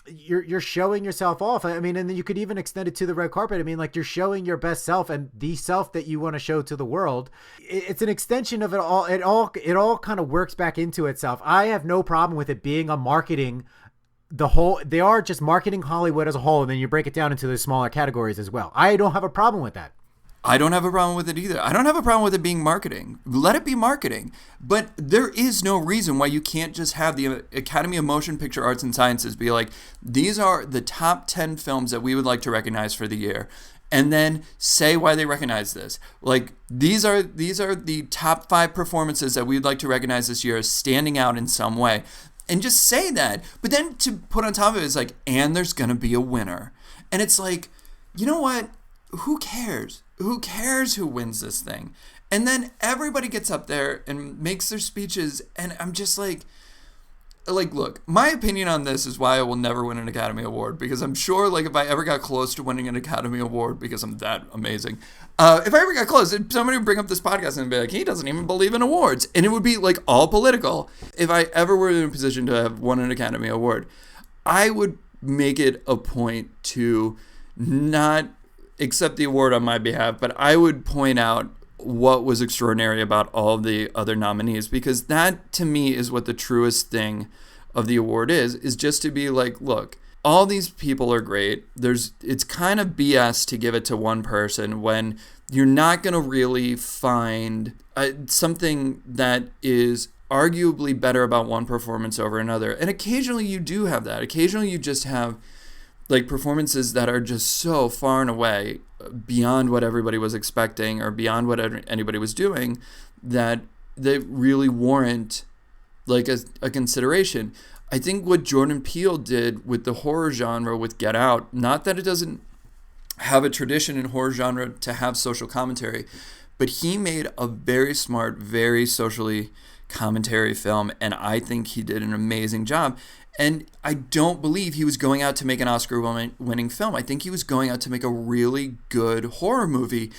You're showing yourself off. I mean, and then you could even extend it to the red carpet. I mean, you're showing your best self and the self that you want to show to the world. It's an extension of it all. It all kind of works back into itself. I have no problem with it being a marketing. They are just marketing Hollywood as a whole, and then you break it down into the smaller categories as well. I don't have a problem with that. I don't have a problem with it either. I don't have a problem with it being marketing. Let it be marketing. But there is no reason why you can't just have the Academy of Motion Picture Arts and Sciences be like, these are the top 10 films that we would like to recognize for the year. And then say why they recognize this. These are the top 5 performances that we'd like to recognize this year as standing out in some way. And just say that. But then to put on top of it is and there's going to be a winner. And it's you know what? Who cares? Who cares who wins this thing? And then everybody gets up there and makes their speeches, and I'm just like, look, my opinion on this is why I will never win an Academy Award, because I'm sure, like, if I ever got close to winning an Academy Award, because I'm that amazing, if I ever got close, somebody would bring up this podcast and be like, he doesn't even believe in awards. And it would be, like, all political. If I ever were in a position to have won an Academy Award, I would make it a point to not accept the award on my behalf, but I would point out what was extraordinary about all the other nominees, because that to me is what the truest thing of the award is just to be like, look, all these people are great. It's kind of BS to give it to one person when you're not going to really find something that is arguably better about one performance over another. And occasionally you do have that. Occasionally you just have like performances that are just so far and away beyond what everybody was expecting or beyond what anybody was doing that they really warrant like a consideration. I think what Jordan Peele did with the horror genre with Get Out, not that it doesn't have a tradition in horror genre to have social commentary, but he made a very smart, very socially commentary film, and I think he did an amazing job. And I don't believe he was going out to make an Oscar-winning film. I think he was going out to make a really good horror movie,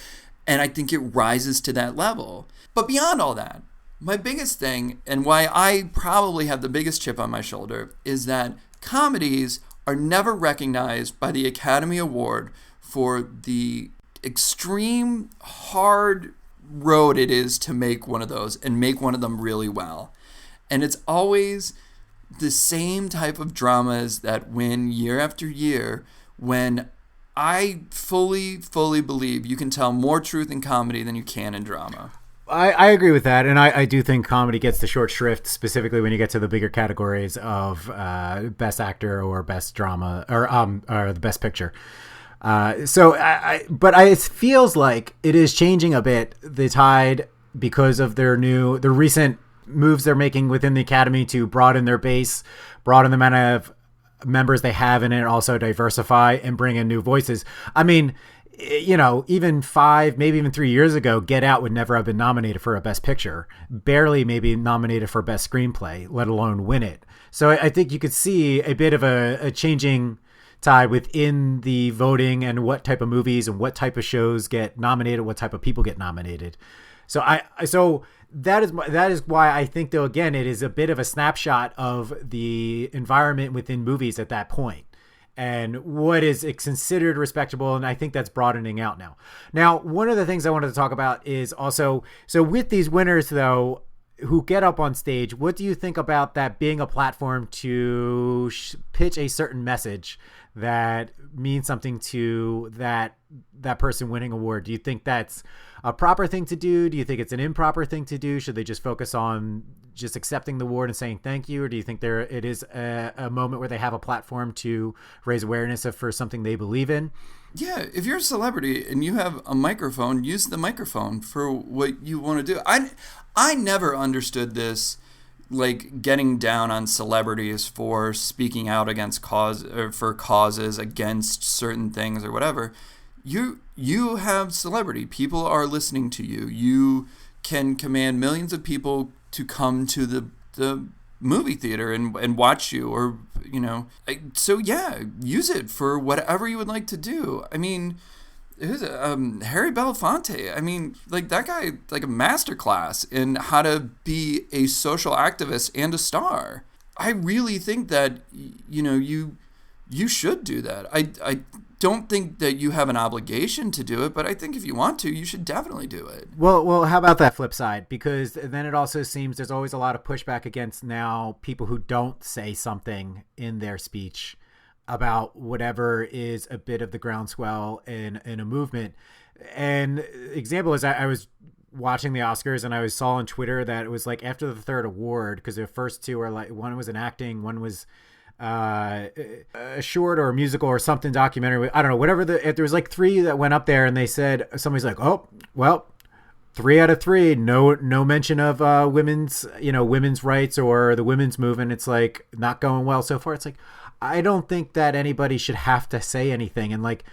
and I think it rises to that level. But beyond all that, my biggest thing, and why I probably have the biggest chip on my shoulder, is that comedies are never recognized by the Academy Award for the extreme hard road it is to make one of those and make one of them really well. And it's always the same type of dramas that win year after year, when I fully believe you can tell more truth in comedy than you can in drama. I agree with that, and I do think comedy gets the short shrift, specifically when you get to the bigger categories of best actor or best drama or the best picture. But it feels like it is changing a bit, the tide, because of the recent moves they're making within the Academy to broaden their base, broaden the amount of members they have in it, also diversify and bring in new voices. I mean, you know, even 5, maybe even 3 years ago, Get Out would never have been nominated for a Best Picture, barely maybe nominated for Best Screenplay, let alone win it. So I think you could see a bit of a changing tide within the voting and what type of movies and what type of shows get nominated, what type of people get nominated. So that is why I think, though, again, it is a bit of a snapshot of the environment within movies at that point and what is considered respectable. And I think that's broadening out now. Now, one of the things I wanted to talk about is also, so with these winners, though, who get up on stage, what do you think about that being a platform to pitch a certain message that means something to that person winning award? Do you think that's a proper thing to do? Do you think it's an improper thing to do? Should they just focus on just accepting the award and saying thank you? Or do you think it is a moment where they have a platform to raise awareness for something they believe in? Yeah, if you're a celebrity and you have a microphone, use the microphone for what you want to do. I never understood this, like getting down on celebrities for speaking out against causes against certain things or whatever. You have celebrity. People are listening to you. You can command millions of people to come to the movie theater and watch you, or, you know. So yeah, use it for whatever you would like to do. I mean, Harry Belafonte. I mean, like, that guy, like, a masterclass in how to be a social activist and a star. I really think that, you know, you should do that. I don't think that you have an obligation to do it, but I think if you want to, you should definitely do it. Well, how about that flip side? Because then it also seems there's always a lot of pushback against now people who don't say something in their speech about whatever is a bit of the groundswell in a movement. And example is I was watching the Oscars and I saw on Twitter that it was like after the third award, because the first two are like, one was an acting, one was a short or a musical or something, documentary, I don't know, whatever. There was like 3 that went up there, and they said, somebody's like, oh, well, 3 out of 3, no mention of women's rights or the women's movement. It's like not going well so far. It's like, I don't think that anybody should have to say anything. And like,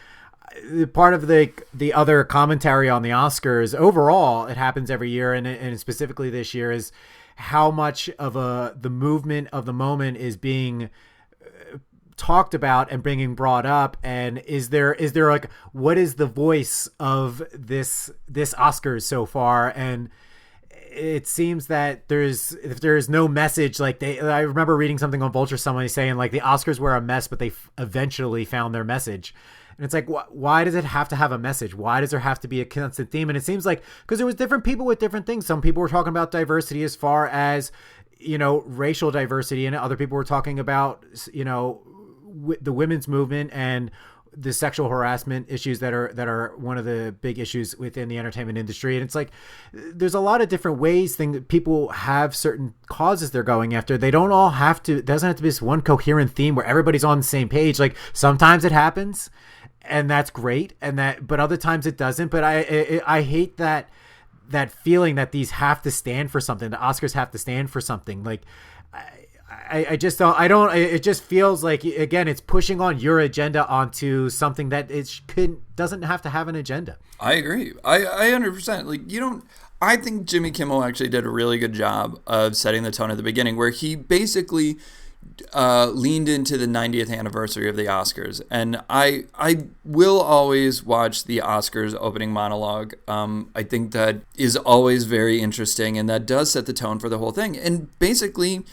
part of the other commentary on the Oscars overall, it happens every year, and specifically this year, is how much of the movement of the moment is being talked about and being brought up, and is there like, what is the voice of this Oscars so far? And it seems that if there's no message, like I remember reading something on Vulture, somebody saying like the Oscars were a mess, but they eventually found their message. And it's like, why does it have to have a message? Why does there have to be a constant theme? And it seems like, because there was different people with different things. Some people were talking about diversity as far as, racial diversity, and other people were talking about, the women's movement and the sexual harassment issues that are one of the big issues within the entertainment industry. And it's like, there's a lot of different ways people have certain causes they're going after. They don't all have to, it doesn't have to be this one coherent theme where everybody's on the same page. Like, sometimes it happens and that's great, but other times it doesn't. But I hate that feeling that these have to stand for something. The Oscars have to stand for something. Like, I just don't, it just feels like, again, it's pushing on your agenda onto something that doesn't have to have an agenda. I agree. I 100%. Like, I think Jimmy Kimmel actually did a really good job of setting the tone at the beginning, where he basically leaned into the 90th anniversary of the Oscars. And I will always watch the Oscars opening monologue. I think that is always very interesting, and that does set the tone for the whole thing. And basically,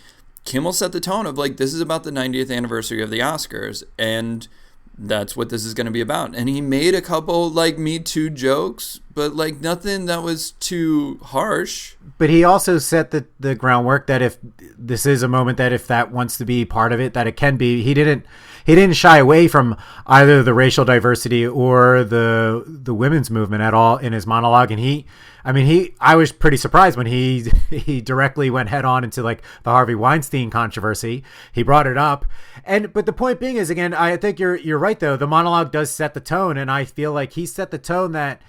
Kimmel set the tone of like, this is about the 90th anniversary of the Oscars, and that's what this is going to be about. And he made a couple like Me Too jokes, but like nothing that was too harsh. But he also set the groundwork that if this is a moment that if that wants to be part of it, that it can be. He didn't shy away from either the racial diversity or the women's movement at all in his monologue. And I was pretty surprised when he directly went head on into like the Harvey Weinstein controversy. He brought it up. But the point being is, again, I think you're right though. The monologue does set the tone, and I feel like he set the tone that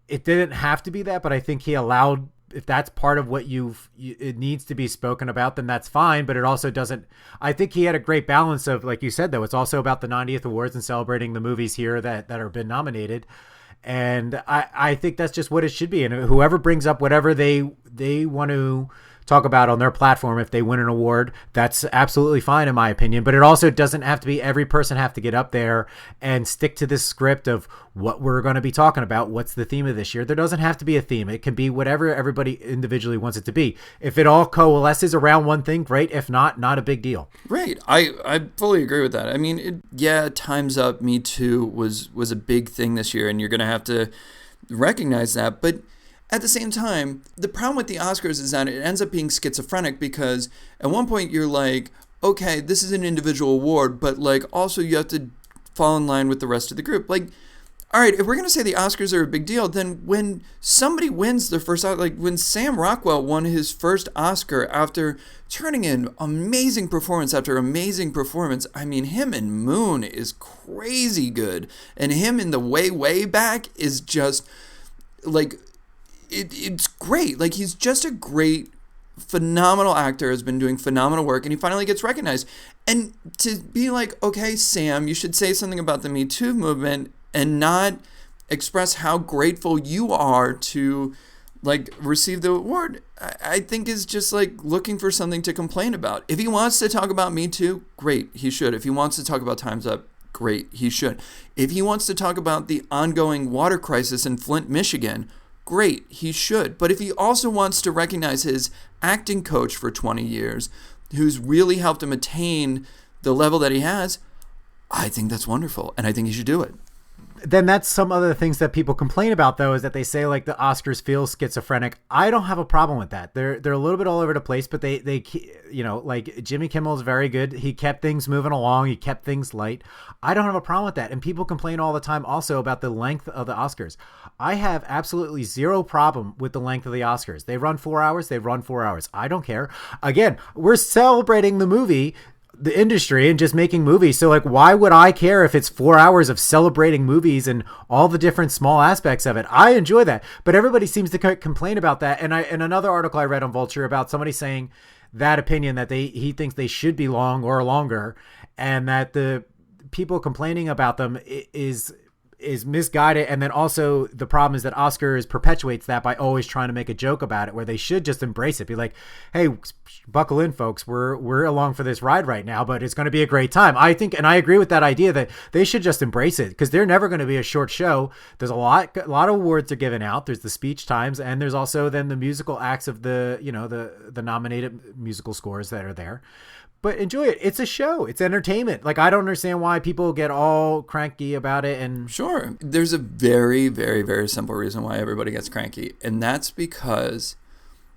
it didn't have to be that, but I think he allowed, if that's part of what it needs to be spoken about, then that's fine. But it also doesn't, I think he had a great balance of, like you said, though, it's also about the 90th awards and celebrating the movies here that have been nominated. And I think that's just what it should be. And whoever brings up whatever they want to talk about on their platform, if they win an award, that's absolutely fine in my opinion. But it also doesn't have to be every person have to get up there and stick to this script of what we're going to be talking about. What's the theme of this year? There doesn't have to be a theme. It can be whatever everybody individually wants it to be. If it all coalesces around one thing, great. If not a big deal. Right. I fully agree with that. I mean, Time's Up, Me Too was a big thing this year, and you're going to have to recognize that. But at the same time, the problem with the Oscars is that it ends up being schizophrenic, because at one point you're like, okay, this is an individual award, but like also you have to fall in line with the rest of the group. Like, all right, if we're going to say the Oscars are a big deal, then when somebody wins their first, like when Sam Rockwell won his first Oscar after turning in amazing performance after amazing performance, I mean, him in Moon is crazy good. And him in The Way Back is just like, it's great. Like, he's just a great, phenomenal actor, has been doing phenomenal work, and he finally gets recognized. And to be like, okay, Sam, you should say something about the Me Too movement and not express how grateful you are to like receive the award, I think is just like looking for something to complain about. If he wants to talk about Me Too, great, he should. If he wants to talk about Time's Up, great, he should. If he wants to talk about the ongoing water crisis in Flint, Michigan, great, he should. But if he also wants to recognize his acting coach for 20 years, who's really helped him attain the level that he has, I think that's wonderful, and I think he should do it. Then that's some other things that people complain about, though, is that they say like the Oscars feel schizophrenic. I don't have a problem with that. They're a little bit all over the place, but they like Jimmy Kimmel is very good. He kept things moving along. He kept things light. I don't have a problem with that. And people complain all the time also about the length of the Oscars. I have absolutely zero problem with the length of the Oscars. They run 4 hours. They run 4 hours. I don't care. Again, we're celebrating the movie, the industry, and just making movies. So like, why would I care if it's 4 hours of celebrating movies and all the different small aspects of it? I enjoy that, but everybody seems to complain about that. And in another article I read on Vulture about somebody saying that opinion that he thinks they should be long or longer, and that the people complaining about them is is misguided. And then also the problem is that Oscars perpetuates that by always trying to make a joke about it, where they should just embrace it. Be like, hey, buckle in, folks. We're along for this ride right now, but it's going to be a great time. I think, and I agree with that idea that they should just embrace it, because they're never going to be a short show. There's a lot of awards are given out. There's the speech times, and there's also then the musical acts of the, you know, the nominated musical scores that are there. But enjoy it. It's a show. It's entertainment. Like, I don't understand why people get all cranky about it. And sure, there's a very, very, very simple reason why everybody gets cranky. And that's because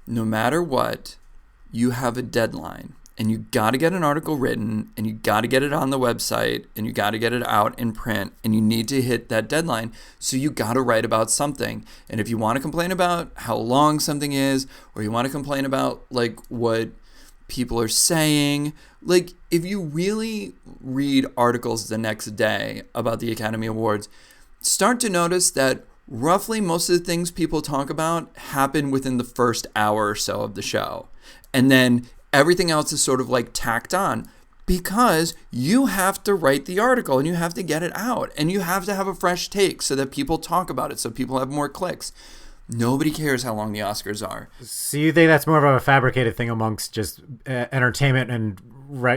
no matter what, you have a deadline. And you got to get an article written, and you got to get it on the website, and you got to get it out in print, and you need to hit that deadline. So you got to write about something. And if you want to complain about how long something is, or you want to complain about like what people are saying, like, if you really read articles the next day about the Academy Awards, start to notice that roughly most of the things people talk about happen within the first hour or so of the show. And then everything else is sort of like tacked on, because you have to write the article and you have to get it out and you have to have a fresh take so that people talk about it, so people have more clicks. Nobody cares how long the Oscars are. So you think that's more of a fabricated thing amongst just entertainment and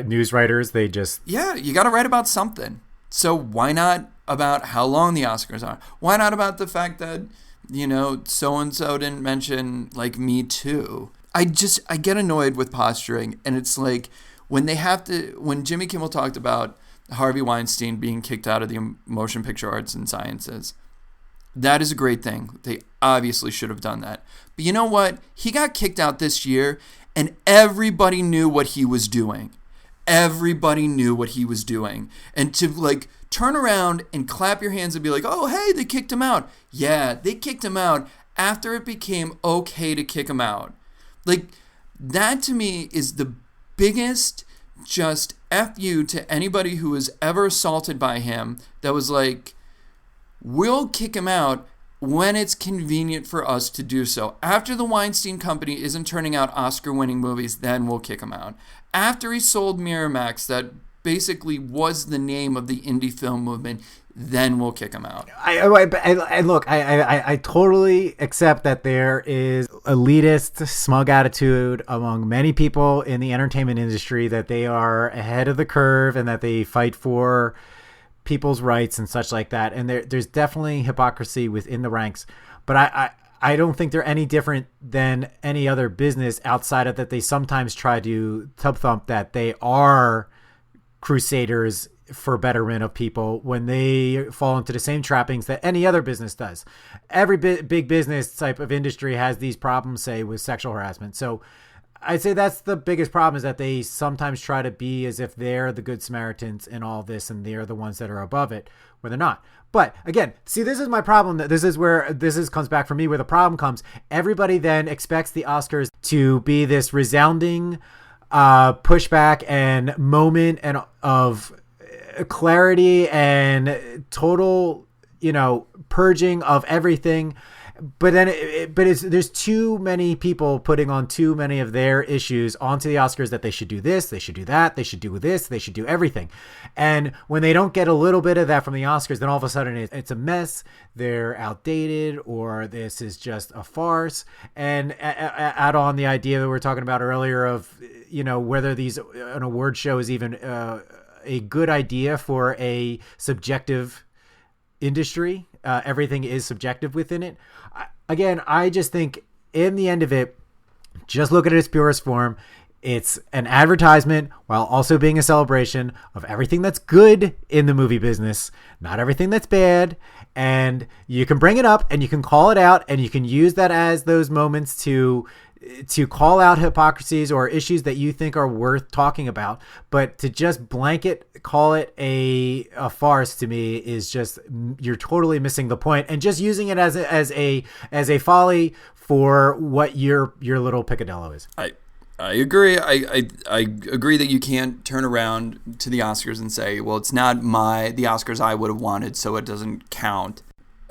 news writers? They just... Yeah, you got to write about something. So why not about how long the Oscars are? Why not about the fact that, you know, so-and-so didn't mention, like, Me Too? I get annoyed with posturing, and it's like when Jimmy Kimmel talked about Harvey Weinstein being kicked out of the Motion Picture Arts and Sciences, that is a great thing. They obviously should have done that. But you know what? He got kicked out this year, and everybody knew what he was doing. Everybody knew what he was doing. And to, like, turn around and clap your hands and be like, oh, hey, they kicked him out. Yeah, they kicked him out after it became okay to kick him out. Like, that to me is the biggest just F you to anybody who was ever assaulted by him, that was like, we'll kick him out when it's convenient for us to do so. After the Weinstein Company isn't turning out Oscar-winning movies, then we'll kick him out. After he sold Miramax, that basically was the name of the indie film movement, then we'll kick him out. I totally accept that there is elitist, smug attitude among many people in the entertainment industry, that they are ahead of the curve and that they fight for people's rights and such like that. And there's definitely hypocrisy within the ranks. But I don't think they're any different than any other business, outside of that they sometimes try to tub thump that they are crusaders for betterment of people, when they fall into the same trappings that any other business does. Every big business type of industry has these problems, say, with sexual harassment. So I'd say that's the biggest problem, is that they sometimes try to be as if they're the good Samaritans in all this and they're the ones that are above it, where they're not. But again, see, this is my problem. This is where comes back for me, where the problem comes. Everybody then expects the Oscars to be this resounding pushback and moment and of clarity and total, purging of everything. But then, there's too many people putting on too many of their issues onto the Oscars, that they should do this, they should do that, they should do this, they should do everything. And when they don't get a little bit of that from the Oscars, then all of a sudden it's a mess. They're outdated, or this is just a farce. And add on the idea that we were talking about earlier of, whether an award show is even a good idea for a subjective industry. Everything is subjective within it. Again, I just think in the end of it, just look at it its purest form. It's an advertisement while also being a celebration of everything that's good in the movie business, not everything that's bad. And you can bring it up and you can call it out, and you can use that as those moments to call out hypocrisies or issues that you think are worth talking about. But to just blanket call it a farce, to me, is just, you're totally missing the point, and just using it as a folly for what your little picadillo is. I agree. I agree that you can't turn around to the Oscars and say, well, it's not the Oscars I would have wanted, so it doesn't count.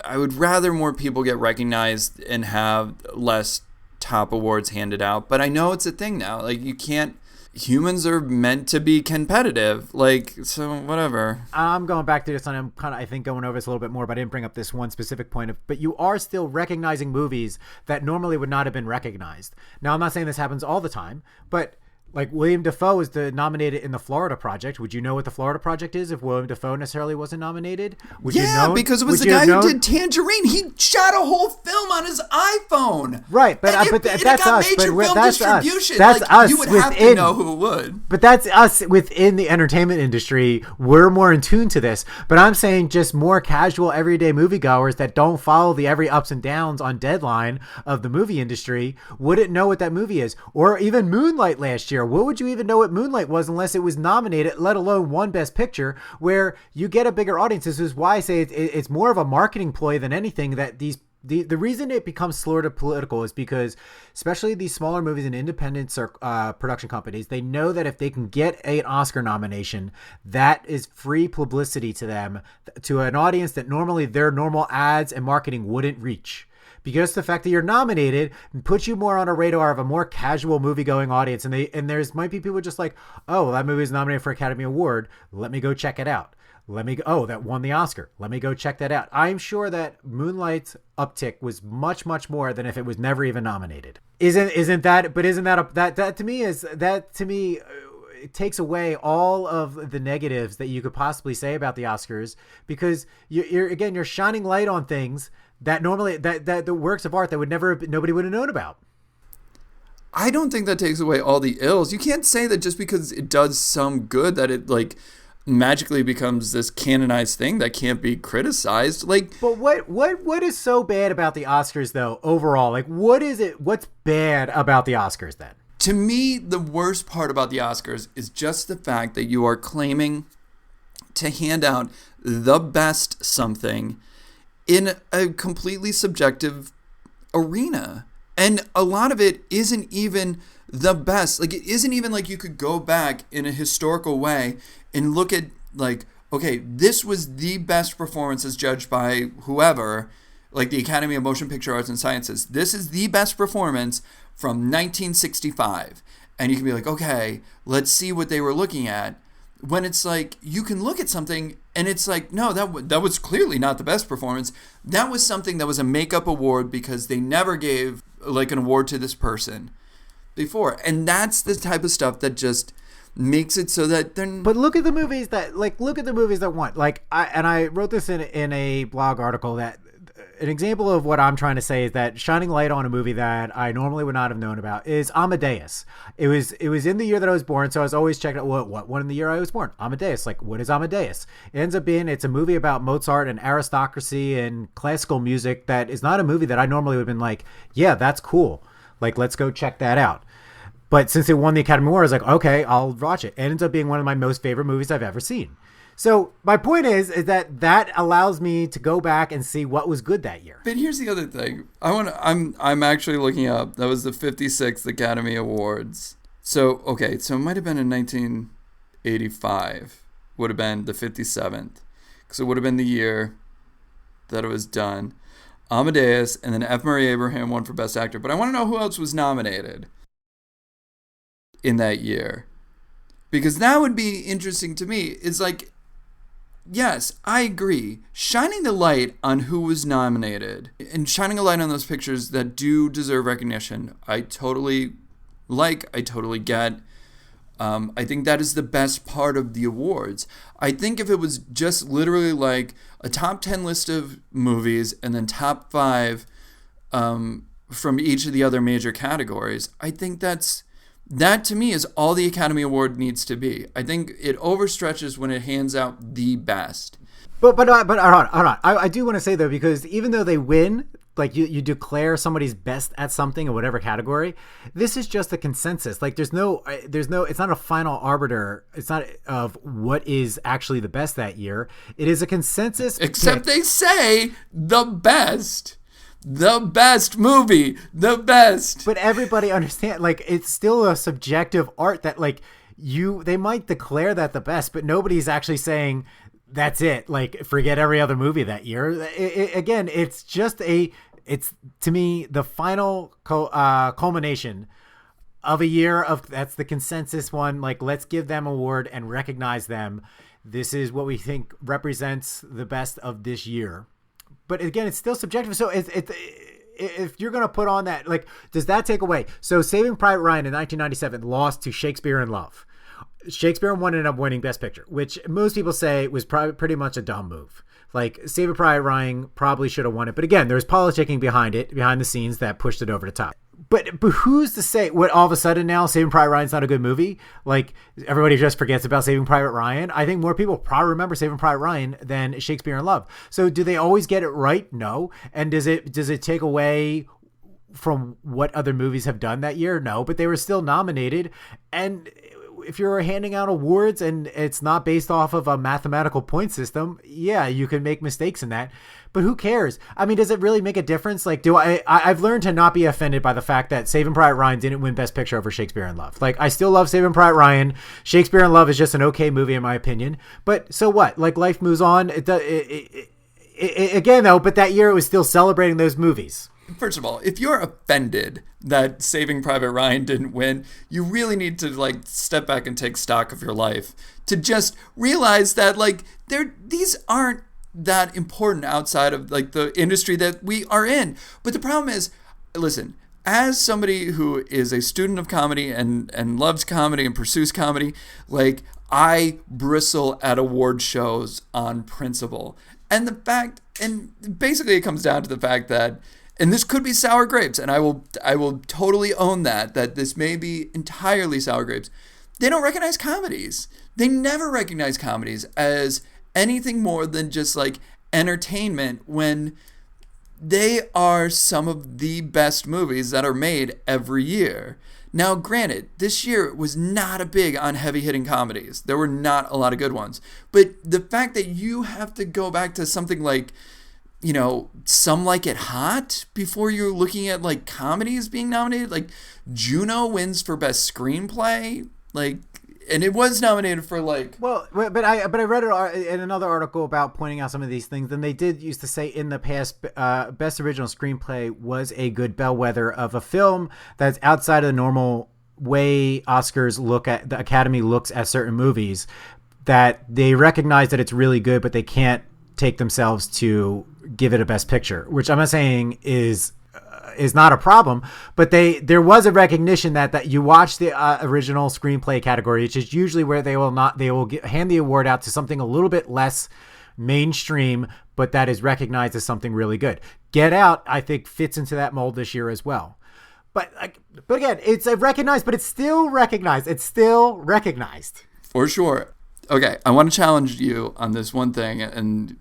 I would rather more people get recognized and have less top awards handed out. But I know it's a thing now. Like, you can't humans are meant to be competitive. Like, so whatever. I'm going back to this, and I'm kind of, I think, going over this a little bit more, but I didn't bring up this one specific point. But you are still recognizing movies that normally would not have been recognized. Now, I'm not saying this happens all the time, but like William Dafoe is nominated in the Florida Project. Would you know what the Florida Project is if William Dafoe necessarily wasn't nominated? Would you know? Because it was the guy who did Tangerine. He shot a whole film on his iPhone. Right, but that's us. But that's us. That's us. You would have to know who would. But that's us within the entertainment industry. We're more in tune to this. But I'm saying just more casual, everyday moviegoers that don't follow the every ups and downs on deadline of the movie industry wouldn't know what that movie is. Or even Moonlight last year. What would you even know what Moonlight was unless it was nominated, let alone won Best Picture, where you get a bigger audience? This is why I say it's more of a marketing ploy than anything. That the reason it becomes sort of political is because, especially these smaller movies and independent production companies, they know that if they can get an Oscar nomination, that is free publicity to them, to an audience that normally their normal ads and marketing wouldn't reach. Because the fact that you're nominated puts you more on a radar of a more casual movie-going audience, and there's might be people just like, oh, well, that movie is nominated for Academy Award. Let me go check it out. That won the Oscar. Let me go check that out. I'm sure that Moonlight's uptick was much, much more than if it was never even nominated. Isn't that? But isn't that to me it takes away all of the negatives that you could possibly say about the Oscars, because you're shining light on things that normally that the works of art that nobody would have known about. I don't think that takes away all the ills. You can't say that just because it does some good that it like magically becomes this canonized thing that can't be criticized. Like, but what is so bad about the Oscars though overall? Like, what is it? What's bad about the Oscars then? To me, the worst part about the Oscars is just the fact that you are claiming to hand out the best something in a completely subjective arena. And a lot of it isn't even the best. Like, it isn't even like you could go back in a historical way and look at, like, okay, this was the best performance as judged by whoever, like the Academy of Motion Picture Arts and Sciences. This is the best performance from 1965. And you can be like, okay, let's see what they were looking at. When it's like, you can look at something and it's like, no, that was clearly not the best performance. That was something that was a makeup award because they never gave like an award to this person before. And that's the type of stuff that just makes it so that they're... But look at the movies that won. Like, I wrote this in a blog article that an example of what I'm trying to say is that shining light on a movie that I normally would not have known about is Amadeus. It was in the year that I was born, so I was always checking out what one in the year I was born. Amadeus. Like, what is Amadeus? It ends up being, it's a movie about Mozart and aristocracy and classical music that is not a movie that I normally would have been like, yeah, that's cool. Like, let's go check that out. But since it won the Academy Award, I was like, okay, I'll watch it. It ends up being one of my most favorite movies I've ever seen. So my point is that allows me to go back and see what was good that year. But here's the other thing. I'm actually looking up. That was the 56th Academy Awards. So, okay, so it might have been in 1985. Would have been the 57th. Because it would have been the year that it was done. Amadeus, and then F. Murray Abraham won for Best Actor. But I want to know who else was nominated in that year. Because that would be interesting to me. It's like, yes, I agree. Shining the light on who was nominated and shining a light on those pictures that do deserve recognition, I totally get. I think that is the best part of the awards. I think if it was just literally like a top 10 list of movies and then top 5 from each of the other major categories, I think that to me is all the Academy Award needs to be. I think it overstretches when it hands out the best. But hold on. I do want to say though, because even though they win, like you declare somebody's best at something in whatever category, this is just a consensus. Like there's no, it's not a final arbiter. It's not of what is actually the best that year. It is a consensus. Except they say the best. The best movie, the best. But everybody understand, like, it's still a subjective art that, like, they might declare that the best, but nobody's actually saying that's it. Like, forget every other movie that year. Again, it's just it's to me the final culmination of a year of, that's the consensus one. Like, let's give them an award and recognize them. This is what we think represents the best of this year. But again, it's still subjective. So if you're going to put on that, like, does that take away? So Saving Private Ryan in 1997 lost to Shakespeare in Love. Shakespeare in Love ended up winning Best Picture, which most people say was probably pretty much a dumb move. Like, Saving Private Ryan probably should have won it. But again, there's politicking behind it, behind the scenes, that pushed it over the top. But who's to say what all of a sudden now Saving Private Ryan's not a good movie? Like, everybody just forgets about Saving Private Ryan. I think more people probably remember Saving Private Ryan than Shakespeare in Love. So do they always get it right? No. And does it take away from what other movies have done that year? No, but they were still nominated. And if you're handing out awards and it's not based off of a mathematical point system, yeah, you can make mistakes in that. But who cares? I mean, does it really make a difference? Like, I've learned to not be offended by the fact that Saving Private Ryan didn't win Best Picture over Shakespeare in Love. Like, I still love Saving Private Ryan. Shakespeare in Love is just an okay movie in my opinion. But so what? Like, life moves on. Again, though, but that year it was still celebrating those movies. First of all, if you're offended that Saving Private Ryan didn't win, you really need to, like, step back and take stock of your life to just realize that, like, these aren't that important outside of, like, the industry that we are in. But the problem is, listen, as somebody who is a student of comedy and loves comedy and pursues comedy, like, I bristle at award shows on principle. And basically it comes down to the fact that, and this could be sour grapes, and I will totally own that this may be entirely sour grapes. They don't recognize comedies. They never recognize comedies as anything more than just, like, entertainment, when they are some of the best movies that are made every year. Now, granted, this year was not a big on heavy-hitting comedies. There were not a lot of good ones. But the fact that you have to go back to something like, you know, Some Like It Hot before you're looking at, like, comedies being nominated. Like, Juno wins for Best Screenplay. Like, and it was nominated for, like... Well, but I read it in another article about pointing out some of these things. And they did used to say in the past, Best Original Screenplay was a good bellwether of a film that's outside of the normal way the Academy looks at certain movies, that they recognize that it's really good, but they can't take themselves to give it a Best Picture, which I'm not saying is not a problem, but there was a recognition that you watch the original screenplay category, which is usually where they will hand the award out to something a little bit less mainstream, but that is recognized as something really good. Get Out, I think, fits into that mold this year as well. But again, it's recognized, but it's still recognized. It's still recognized. For sure. Okay, I want to challenge you on this one thing, and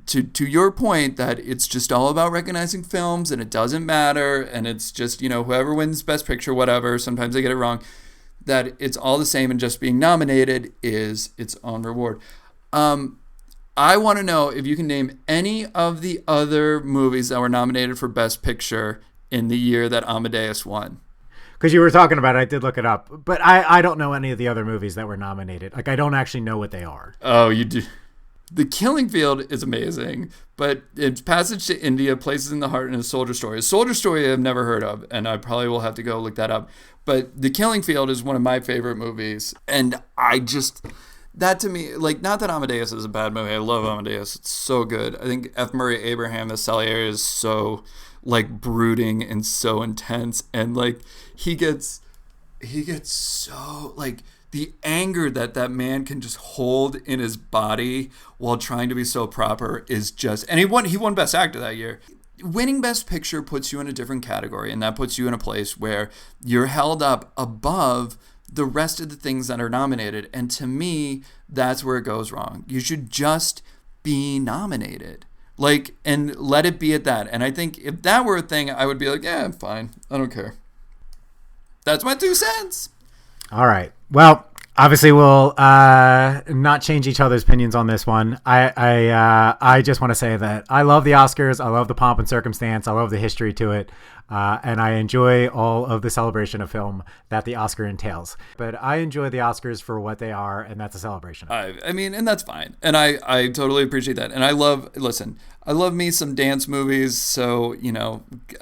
to your point that it's just all about recognizing films and it doesn't matter, and it's just, you know, whoever wins Best Picture, whatever, sometimes they get it wrong, that it's all the same and just being nominated is its own reward. I want to know if you can name any of the other movies that were nominated for Best Picture in the year that Amadeus won. Because you were talking about it, I did look it up. But I don't know any of the other movies that were nominated. Like, I don't actually know what they are. Oh, you do. The Killing Field is amazing, but it's Passage to India, Places in the Heart, and A Soldier Story. A Soldier Story I've never heard of, and I probably will have to go look that up. But The Killing Field is one of my favorite movies. And that to me, like, not that Amadeus is a bad movie. I love Amadeus. It's so good. I think F. Murray Abraham as Salieri is so, like, brooding and so intense. And, like, he gets so, like, the anger that man can just hold in his body while trying to be so proper is just... And he won Best Actor that year. Winning Best Picture puts you in a different category, and that puts you in a place where you're held up above the rest of the things that are nominated. And to me, that's where it goes wrong. You should just be nominated. Like, and let it be at that. And I think if that were a thing, I would be like, yeah, I'm fine. I don't care. That's my 2 cents. All right. Well, obviously we'll not change each other's opinions on this one. I just want to say that I love the Oscars. I love the pomp and circumstance. I love the history to it. and I enjoy all of the celebration of film that the Oscar entails. But I enjoy the Oscars for what they are, and that's a celebration. I mean, and that's fine. And I totally appreciate that. And I love me some dance movies. So,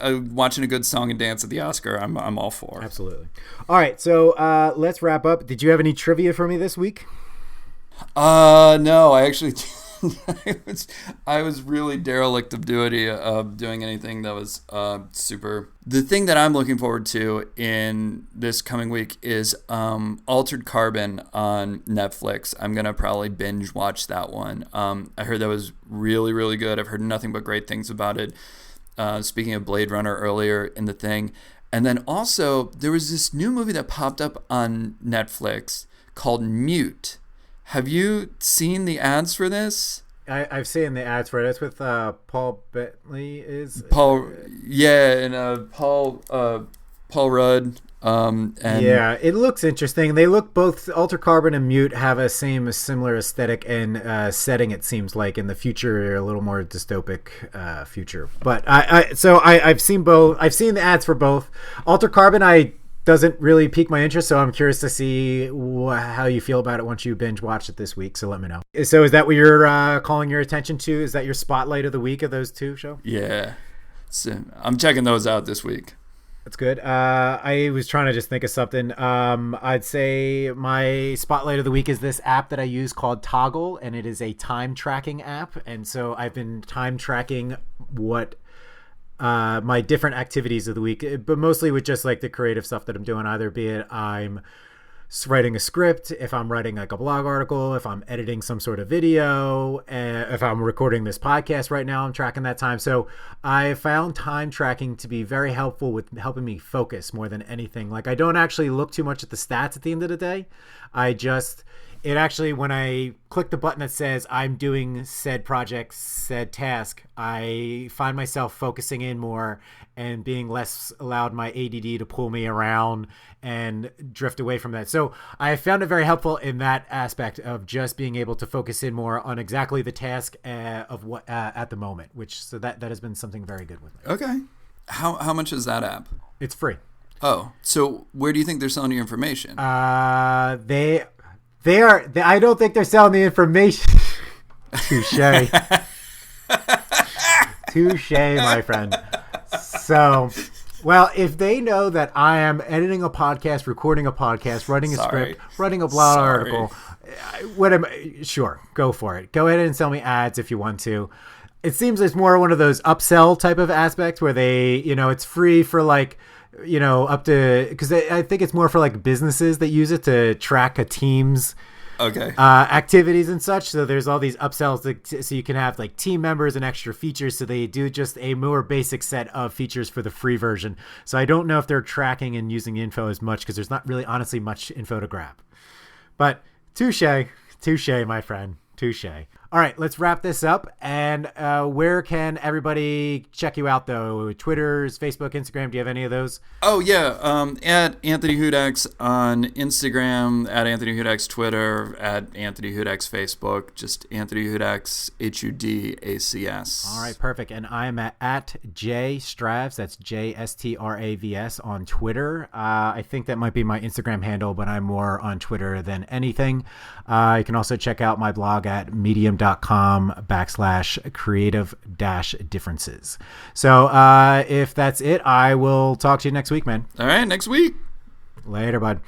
watching a good song and dance at the Oscar, I'm all for. Absolutely. All right. So let's wrap up. Did you have any trivia for me this week? No, I actually I was really derelict of doing anything that was super. The thing that I'm looking forward to in this coming week is Altered Carbon on Netflix. I'm gonna probably binge watch that one. I heard that was really, really good. I've heard nothing but great things about it. Speaking of Blade Runner earlier in the thing. And then also there was this new movie that popped up on Netflix called Mute. Have you seen the ads for this? I've seen the ads for it. It's with Paul Bettany. Paul Rudd. Yeah, it looks interesting. They look both. Altered Carbon and Mute have a similar aesthetic and setting. It seems like in the future, a little more dystopic future. But I've seen both. I've seen the ads for both. Altered Carbon, doesn't really pique my interest, so I'm curious to see how you feel about it once you binge watch it this week. So let me know. So is that what you're calling your attention to? Is that your spotlight of the week of those two shows? Yeah, so I'm checking those out this week. That's good. I was trying to just think of something. I'd say my spotlight of the week is this app that I use called Toggle, and it is a time tracking app. And so I've been time tracking what my different activities of the week, but mostly with just like the creative stuff that I'm doing, either be it I'm writing a script, if I'm writing like a blog article, if I'm editing some sort of video, if I'm recording this podcast right now, I'm tracking that time. So I found time tracking to be very helpful with helping me focus more than anything. Like I don't actually look too much at the stats at the end of the day. It actually, when I click the button that says I'm doing said project, said task, I find myself focusing in more and being less allowed my ADD to pull me around and drift away from that. So I found it very helpful in that aspect of just being able to focus in more on exactly the task of what at the moment, so that has been something very good with me. Okay. How much is that app? It's free. Oh, so where do you think they're selling your information? I don't think they're selling the information. Touche. Touche, my friend. So, well, if they know that I am editing a podcast, recording a podcast, writing a script, writing a blog article, sure, go for it. Go ahead and sell me ads if you want to. It seems it's more one of those upsell type of aspects where they, it's free for like, up to, because I think it's more for like businesses that use it to track a team's activities and such. So there's all these upsells so you can have like team members and extra features. So they do just a more basic set of features for the free version. So I don't know if they're tracking and using info as much because there's not really honestly much info to grab. But touche, my friend, touche. All right, let's wrap this up. And where can everybody check you out, though? Twitter's, Facebook, Instagram. Do you have any of those? Oh, yeah. At Anthony Hudax on Instagram, at Anthony Hudax Twitter, at Anthony Hudax Facebook. Just Anthony Hudax, Hudacs. All right, perfect. And I'm at JStravs. That's JSTRAVS on Twitter. I think that might be my Instagram handle, but I'm more on Twitter than anything. You can also check out my blog at medium.com/creative-differences. So if that's it, I will talk to you next week, man. All right, next week. Later, bud.